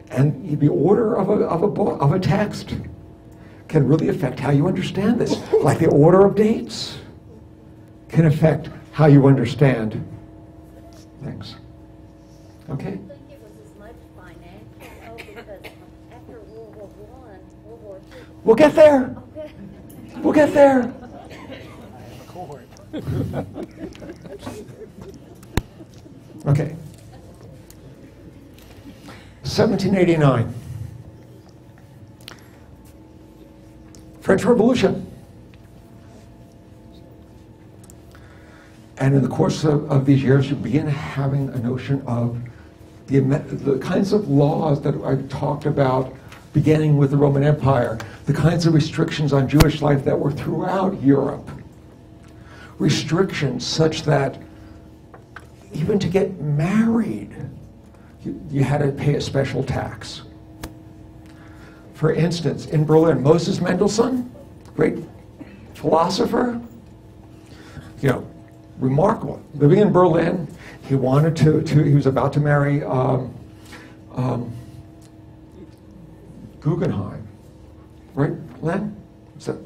Speaker 1: And the order of a text can really affect how you understand this. Like the order of dates can affect how you understand things. Okay?
Speaker 2: I think it was as much financial, because after World War I, World War II.
Speaker 1: We'll get there.
Speaker 2: Okay.
Speaker 1: We'll get there. Okay. 1789. French Revolution. And in the course of these years, you begin having a notion of the kinds of laws that I talked about beginning with the Roman Empire, the kinds of restrictions on Jewish life that were throughout Europe. Restrictions such that even to get married, you had to pay a special tax. For instance, in Berlin, Moses Mendelssohn, great philosopher, remarkable. Living in Berlin, he wanted he was about to marry Guggenheim, right, Len? Is that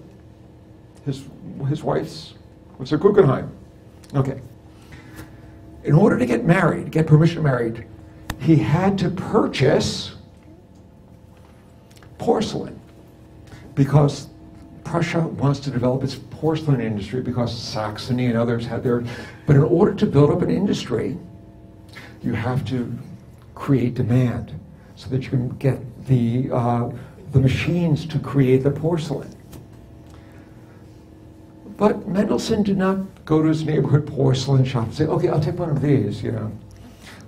Speaker 1: his wife's? What's her Guggenheim? Okay. In order to get married, get permission to marry, he had to purchase porcelain because Prussia wants to develop its porcelain industry because Saxony and others had their. But in order to build up an industry, you have to create demand so that you can get the machines to create the porcelain. But Mendelssohn did not go to his neighborhood porcelain shop and say, okay, I'll take one of these,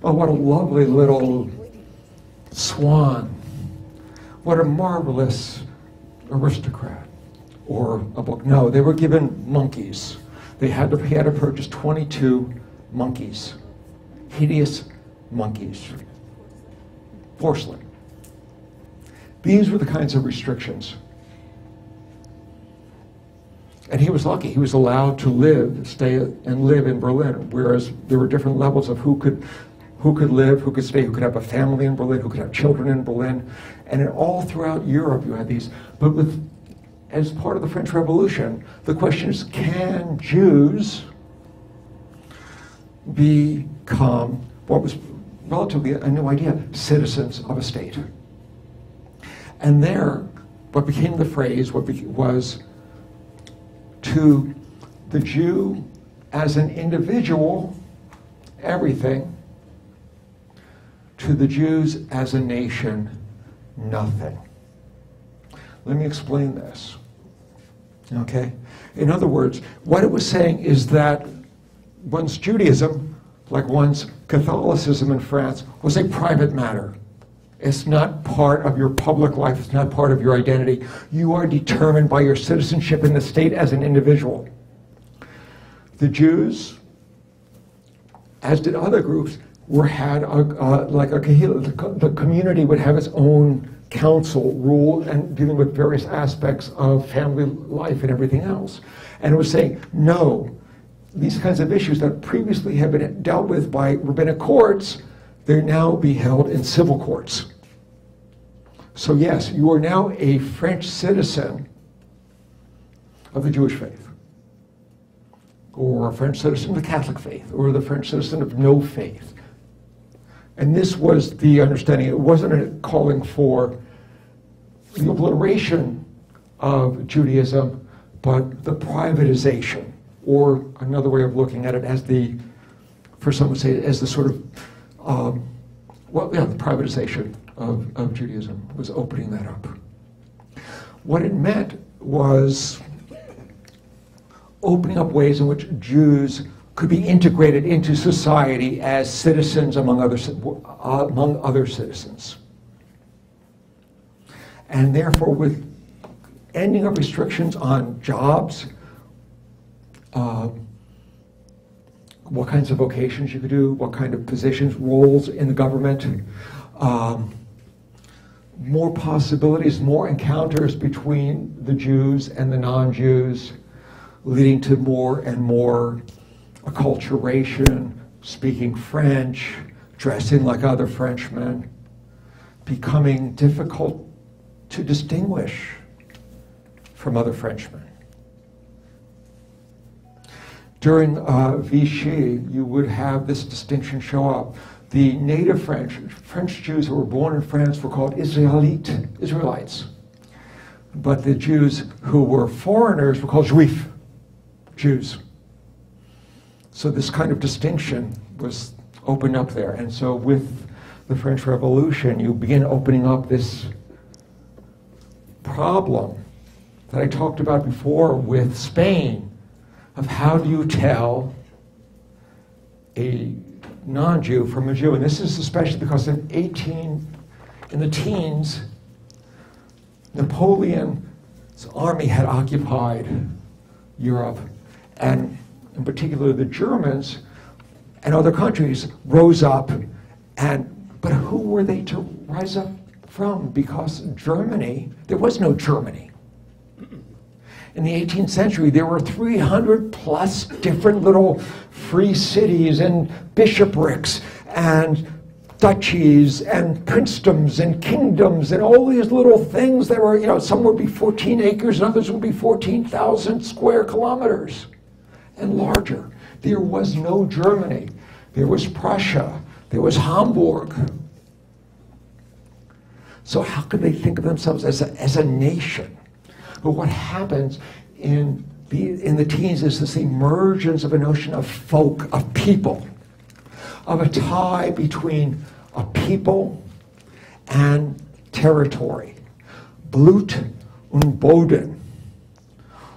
Speaker 1: Oh, what a lovely little swan. What a marvelous aristocrat. Or a book. No, they were given monkeys. He had to purchase 22 monkeys. Hideous monkeys. Porcelain. These were the kinds of restrictions. And he was lucky. He was allowed to stay and live in Berlin, whereas there were different levels of who could live, who could stay, who could have a family in Berlin, who could have children in Berlin. And all throughout Europe you had these. But as part of the French Revolution, the question is, can Jews become what was relatively a new idea, citizens of a state? And there, what became the phrase, was to the Jew as an individual, everything. To the Jews as a nation, nothing. Let me explain this. Okay? In other words, what it was saying is that one's Judaism, like one's Catholicism in France, was a private matter. It's not part of your public life. It's not part of your identity. You are determined by your citizenship in the state as an individual. The Jews, as did other groups, had like a kahila. The community would have its own council rule and dealing with various aspects of family life and everything else. And it was saying, no, these kinds of issues that previously had been dealt with by rabbinic courts, they now be held in civil courts. So yes, you are now a French citizen of the Jewish faith, or a French citizen of the Catholic faith, or the French citizen of no faith. And this was the understanding. It wasn't a calling for the obliteration of Judaism, but the privatization, or another way of looking at it as the, for some would say, as the sort of, the privatization of Judaism was opening that up. What it meant was opening up ways in which Jews could be integrated into society as citizens among other citizens. And therefore, with ending of restrictions on jobs, what kinds of vocations you could do, what kind of positions, roles in the government, more possibilities, more encounters between the Jews and the non-Jews, leading to more and more acculturation, speaking French, dressing like other Frenchmen, becoming difficult to distinguish from other Frenchmen. During Vichy, you would have this distinction show up. The native French Jews who were born in France were called Israelites. But the Jews who were foreigners were called Juifs, Jews. So this kind of distinction was opened up there. And so with the French Revolution, you begin opening up this problem that I talked about before with Spain, of how do you tell a non-Jew from a Jew? And this is especially because in the teens, Napoleon's army had occupied Europe, and in particular the Germans and other countries rose up, but who were they to rise up from? Because Germany, there was no Germany. In the 18th century, there were 300 plus different little free cities and bishoprics and duchies and princedoms and kingdoms and all these little things that were, some would be 14 acres and others would be 14,000 square kilometers and larger. There was no Germany. There was Prussia. There was Hamburg. So how could they think of themselves as a nation? But what happens in the teens is this emergence of a notion of folk, of people, of a tie between a people and territory. Blut und Boden.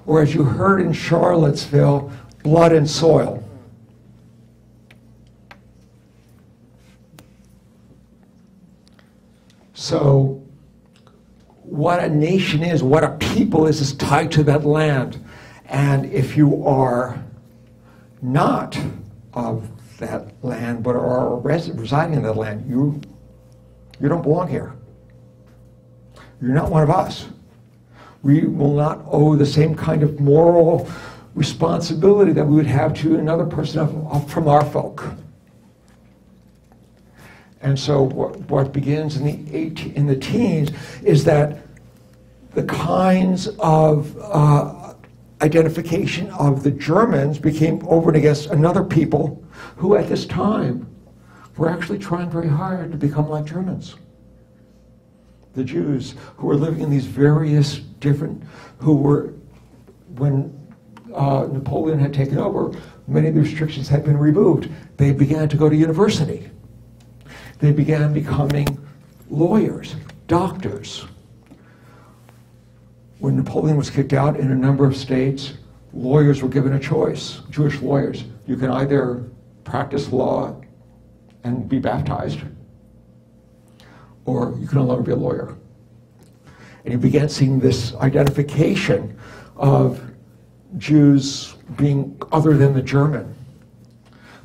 Speaker 1: Or as you heard in Charlottesville, blood and soil. So what a nation is, what a people is tied to that land. And if you are not of that land, but are residing in that land, you don't belong here. You're not one of us. We will not owe the same kind of moral responsibility that we would have to another person from our folk. And so what begins in the teens is that the kinds of identification of the Germans became over and against another people who at this time were actually trying very hard to become like Germans. The Jews who were living in these various different, when Napoleon had taken over, many of the restrictions had been removed. They began to go to university. They began becoming lawyers, doctors. When Napoleon was kicked out in a number of states, lawyers were given a choice, Jewish lawyers. You can either practice law and be baptized, or you can no longer be a lawyer. And you began seeing this identification of Jews being other than the German.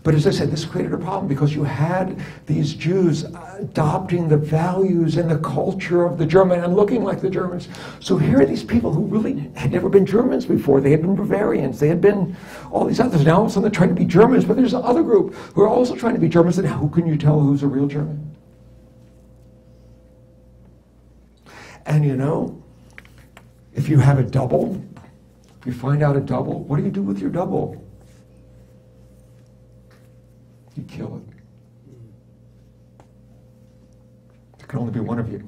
Speaker 1: But as I said, this created a problem because you had these Jews adopting the values and the culture of the German and looking like the Germans. So here are these people who really had never been Germans before. They had been Bavarians. They had been all these others. Now all of a sudden they're trying to be Germans, but there's another group who are also trying to be Germans. And how can you tell who's a real German? And you know, if you have a double, if you find out a double, what do you do with your double? You kill it. There can only be one of you.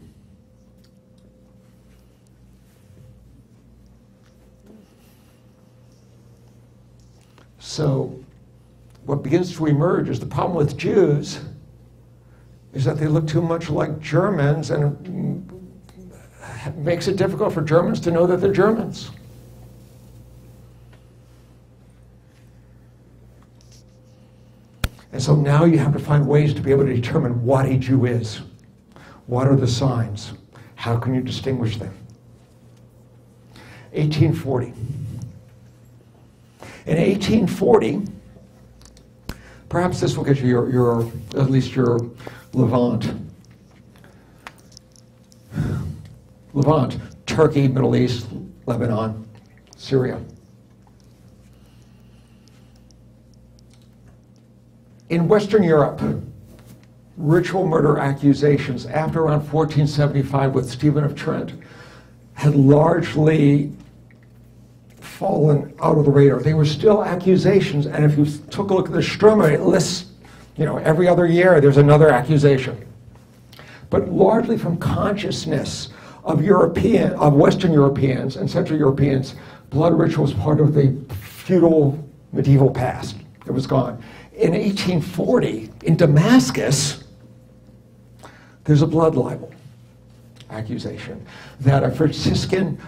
Speaker 1: So what begins to emerge is the problem with Jews is that they look too much like Germans, and it makes it difficult for Germans to know that they're Germans. And so now you have to find ways to be able to determine what a Jew is. What are the signs? How can you distinguish them? 1840. In 1840, perhaps this will get you your at least your Levant. Levant, Turkey, Middle East, Lebanon, Syria. In Western Europe, ritual murder accusations after around 1475 with Stephen of Trent had largely fallen out of the radar. They were still accusations, and if you took a look at the Sturmrate lists, you know, every other year there's another accusation. But largely from consciousness of Western Europeans and Central Europeans, blood ritual was part of the feudal medieval past. It was gone. In 1840, in Damascus, there's a blood libel accusation that a Franciscan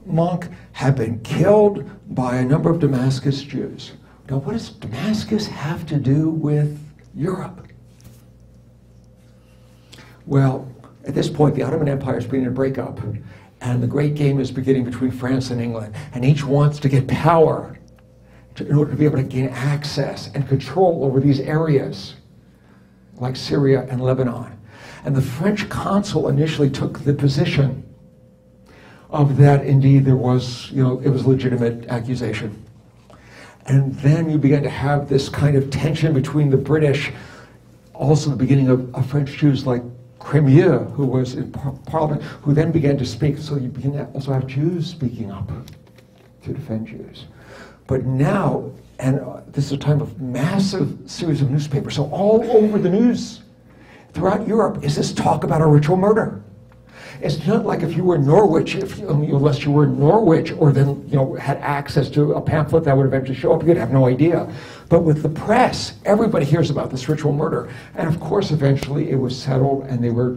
Speaker 1: monk had been killed by a number of Damascus Jews. Now, what does Damascus have to do with Europe? Well, at this point, the Ottoman Empire is beginning to break up, and the great game is beginning between France and England, and each wants to get power in order to be able to gain access and control over these areas, like Syria and Lebanon. And the French consul initially took the position of that indeed there was, you know, it was a legitimate accusation. And then you began to have this kind of tension between the British, also the beginning of French Jews like Crémieux, who was in Parliament, who then began to speak. So you begin to also have Jews speaking up to defend Jews. But now, and this is a time of massive series of newspapers, so all over the news throughout Europe is this talk about a ritual murder. It's not like if you were in Norwich, unless you were in Norwich or then had access to a pamphlet that would eventually show up, you'd have no idea. But with the press, everybody hears about this ritual murder. And of course, eventually it was settled and they were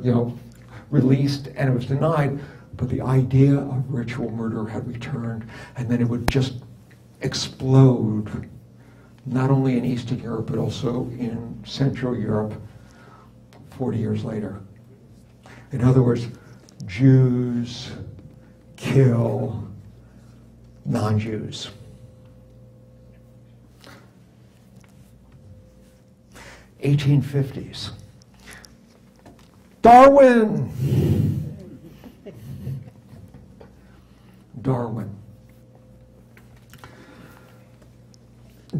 Speaker 1: released and it was denied. But the idea of ritual murder had returned, and then it would just explode, not only in Eastern Europe, but also in Central Europe 40 years later. In other words, Jews kill non-Jews. (1850s). Darwin.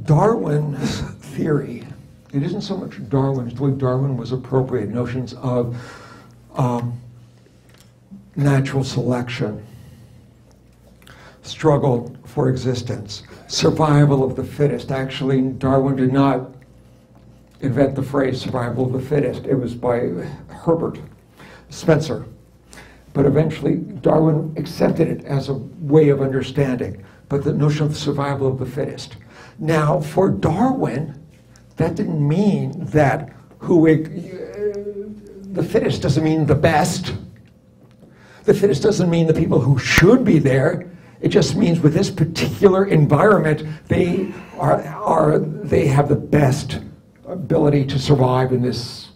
Speaker 1: Darwin's theory, it isn't so much Darwin, it's the way Darwin was appropriated, notions of natural selection, struggle for existence, survival of the fittest. Actually, Darwin did not invent the phrase survival of the fittest. It was by Herbert Spencer. But eventually, Darwin accepted it as a way of understanding, but the notion of survival of the fittest. Now, for Darwin, that didn't mean that the fittest doesn't mean the best. The fittest doesn't mean the people who should be there. It just means with this particular environment, they have the best ability to survive in this.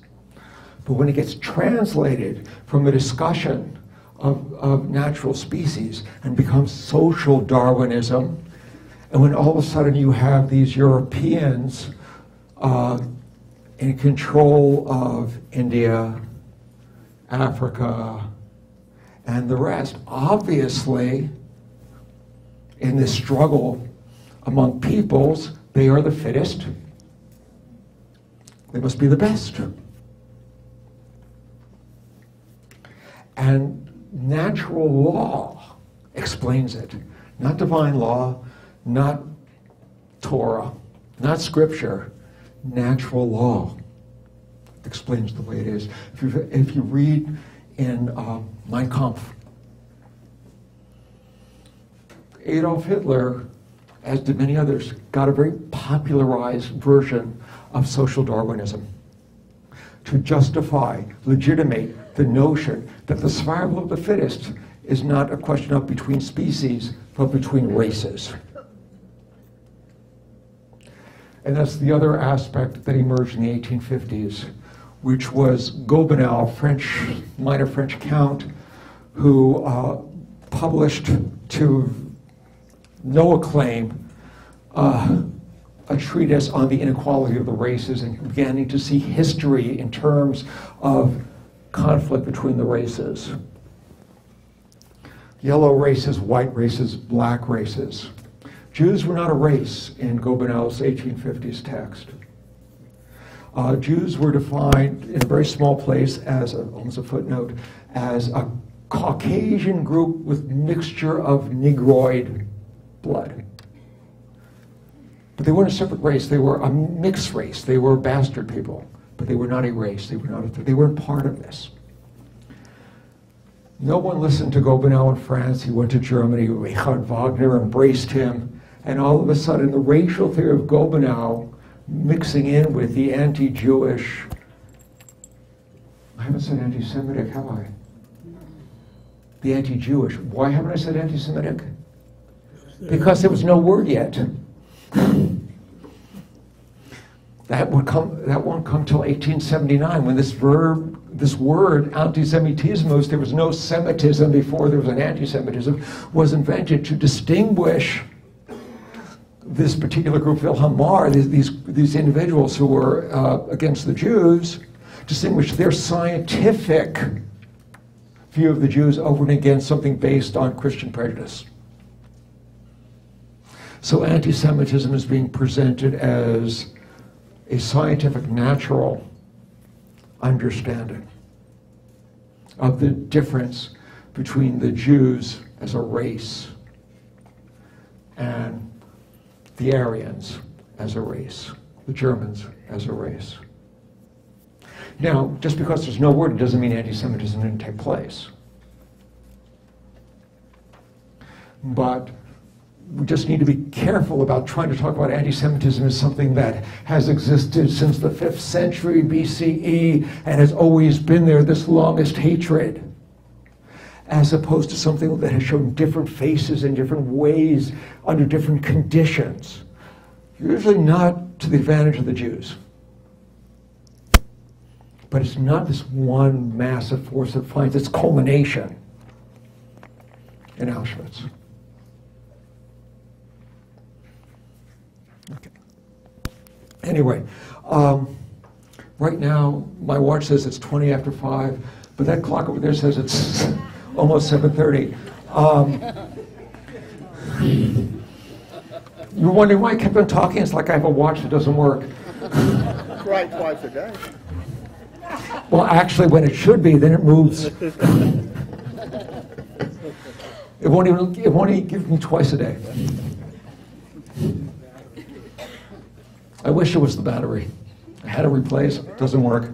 Speaker 1: But when it gets translated from a discussion of natural species and becomes social Darwinism, and when all of a sudden you have these Europeans in control of India, Africa, and the rest, obviously, in this struggle among peoples, they are the fittest. They must be the best. And natural law explains it. Not divine law, not Torah, not scripture, natural law explains the way it is. If you read in Mein Kampf, Adolf Hitler, as did many others, got a very popularized version of social Darwinism to justify, legitimate the notion that the survival of the fittest is not a question of between species, but between races. And that's the other aspect that emerged in the 1850s, which was Gobineau, minor French count, who published to no acclaim a treatise on the inequality of the races, and beginning to see history in terms of conflict between the races. Yellow races, white races, black races. Jews were not a race in Gobineau's 1850s text. Jews were defined in a very small place as, almost a footnote, as a Caucasian group with mixture of Negroid blood. But they weren't a separate race, they were a mixed race. They were bastard people, but they were not a race. They weren't part of this. No one listened to Gobineau in France. He went to Germany. Richard Wagner embraced him. And all of a sudden, the racial theory of Gobineau mixing in with the anti-Jewish, I haven't said anti-Semitic, have I? The anti-Jewish. Why haven't I said anti-Semitic? Because there was no word yet. That won't come till 1879, when this word, anti-Semitismus, there was no Semitism before there was an anti-Semitism, was invented to distinguish this particular group, Wilhelm Marr, these individuals who were against the Jews, distinguish their scientific view of the Jews over and against something based on Christian prejudice. So anti-Semitism is being presented as a scientific, natural understanding of the difference between the Jews as a race and the Aryans as a race, the Germans as a race. Now, just because there's no word, it doesn't mean anti-Semitism didn't take place. But we just need to be careful about trying to talk about anti-Semitism as something that has existed since the 5th century BCE and has always been there, this longest hatred, as opposed to something that has shown different faces in different ways under different conditions, usually not to the advantage of the Jews. But it's not this one massive force that finds its culmination in Auschwitz. Okay. Anyway, right now my watch says it's 20 after 5, but that clock over there says it's almost 7:30. You're wondering why I kept on talking? It's like I have a watch that doesn't work.
Speaker 7: Right, twice a day.
Speaker 1: Well, actually, when it should be, then it moves. It won't even give me twice a day. I wish it was the battery. I had to replace it. It doesn't work.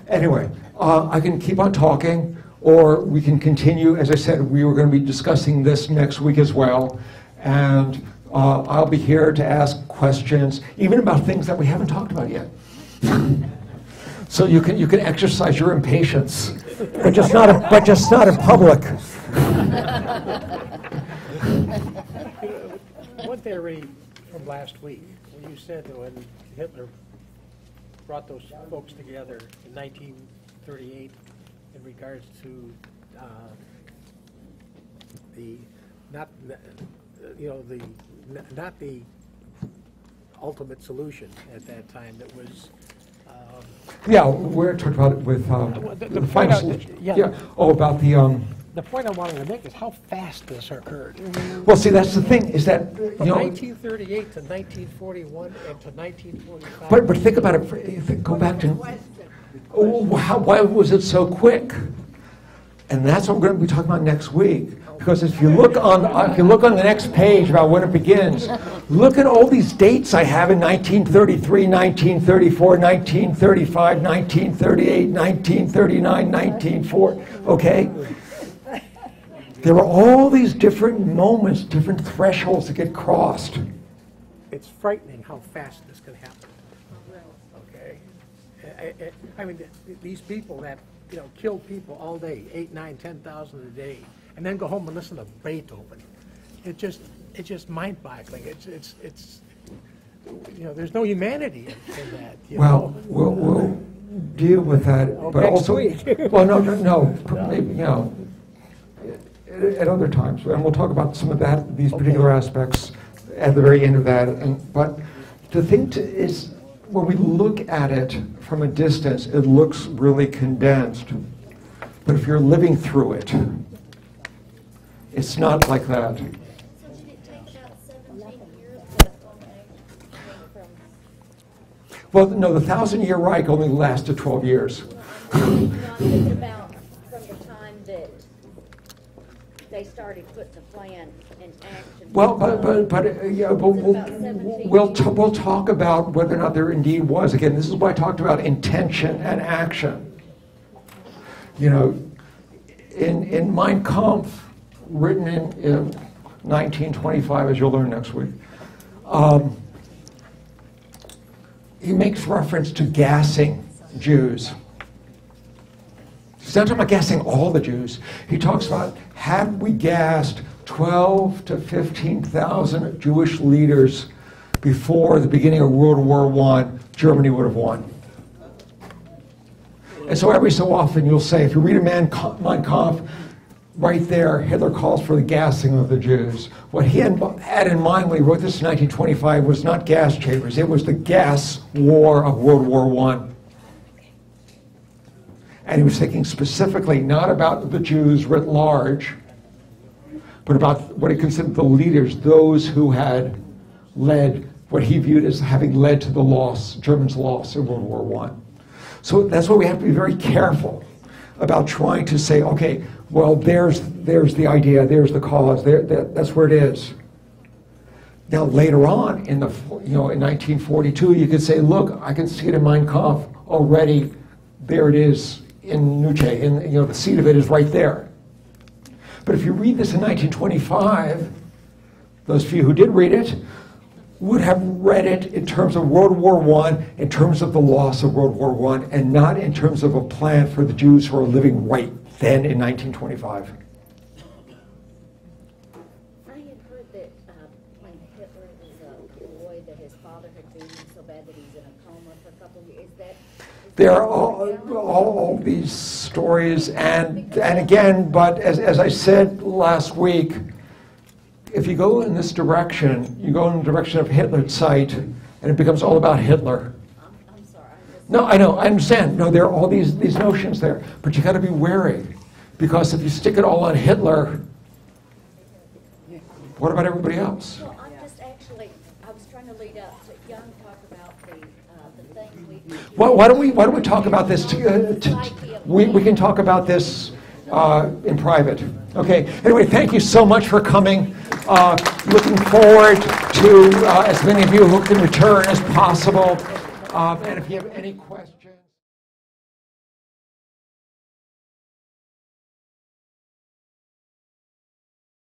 Speaker 1: Anyway, I can keep on talking, or we can continue. As I said, we were going to be discussing this next week as well. And I'll be here to ask questions, even about things that we haven't talked about yet. So you can exercise your impatience, but just not in public.
Speaker 4: One theory from last week, when you said that when Hitler brought those folks together in 1938 in regards to not the ultimate solution at that time. That was.
Speaker 1: Yeah, we're talking about it with the final solution. Yeah. Oh, about the.
Speaker 4: The point I wanted to make is how fast this occurred.
Speaker 1: Well, see, that's the thing, is that,
Speaker 4: From 1938 to 1941 and to 1945.
Speaker 1: But think about it. Go back to. Oh, why was it so quick? And that's what we're going to be talking about next week. Because if you look on the next page about when it begins, look at all these dates I have in 1933, 1934, 1935, 1938, 1939, 1940. Okay? There are all these different moments, different thresholds that get crossed.
Speaker 4: It's frightening how fast this can happen. Okay? I mean, these people that, you know, kill people all day, 8, 9, 10,000 a day, and then go home and listen to Beethoven. It's just mind-boggling. It's you know, there's no humanity in that.
Speaker 1: Well, we'll deal with that, but
Speaker 4: Next
Speaker 1: also,
Speaker 4: week.
Speaker 1: well, no, maybe, you know, at other times, and we'll talk about some of that, these particular aspects at the very end of that. But the thing is, when we look at it from a distance, it looks really condensed. But if you're living through it, it's not like that.
Speaker 2: So did it take about 17 years to from
Speaker 1: Well, no, the 1,000-year Reich only lasted 12 years.
Speaker 2: I'm thinking about from the time that they started putting the plan in action?
Speaker 1: Well, we'll talk about whether or not there indeed was. Again, this is why I talked about intention and action. You know, in Mein Kampf, written in 1925, as you'll learn next week, he makes reference to gassing Jews. He's not talking about gassing all the Jews. He talks about, had we gassed 12 to 15,000 Jewish leaders before the beginning of World War I, Germany would have won. And so every so often you'll say, if you read a Mein Kampf, right there, Hitler calls for the gassing of the Jews. What he had in mind when he wrote this in 1925 was not gas chambers. It was the gas war of World War I. And he was thinking specifically not about the Jews writ large, but about what he considered the leaders, those who had led what he viewed as having led to the loss, Germans' loss in World War I. So that's why we have to be very careful about trying to say, okay, well, there's the idea, there's the cause, that's where it is. Now later on, in 1942, you could say, look, I can see it in Mein Kampf already. There it is in Nietzsche, and the seed of it is right there. But if you read this in 1925, those few who did read it would have read it in terms of World War I, in terms of the loss of World War I, and not in terms of a plan for the Jews who are living right then in 1925.
Speaker 2: I had heard that when Hitler was a boy, that his father had beaten him so bad that he's in a coma for a couple of years.
Speaker 1: There are all these stories, and again, but as I said last week, if you go in this direction, you go in the direction of Hitler's sight, and it becomes all about Hitler.
Speaker 2: I'm sorry.
Speaker 1: No, I know, I understand. No, there are all these notions there, but you got to be wary, because if you stick it all on Hitler, what about everybody else?
Speaker 2: Well, I was trying to lead up to Young talk about the thing we.
Speaker 1: Well, why don't we talk about this? We can talk about this in private. Okay. Anyway, thank you so much for coming. Looking forward to as many of you who can return as possible. And if you have any questions.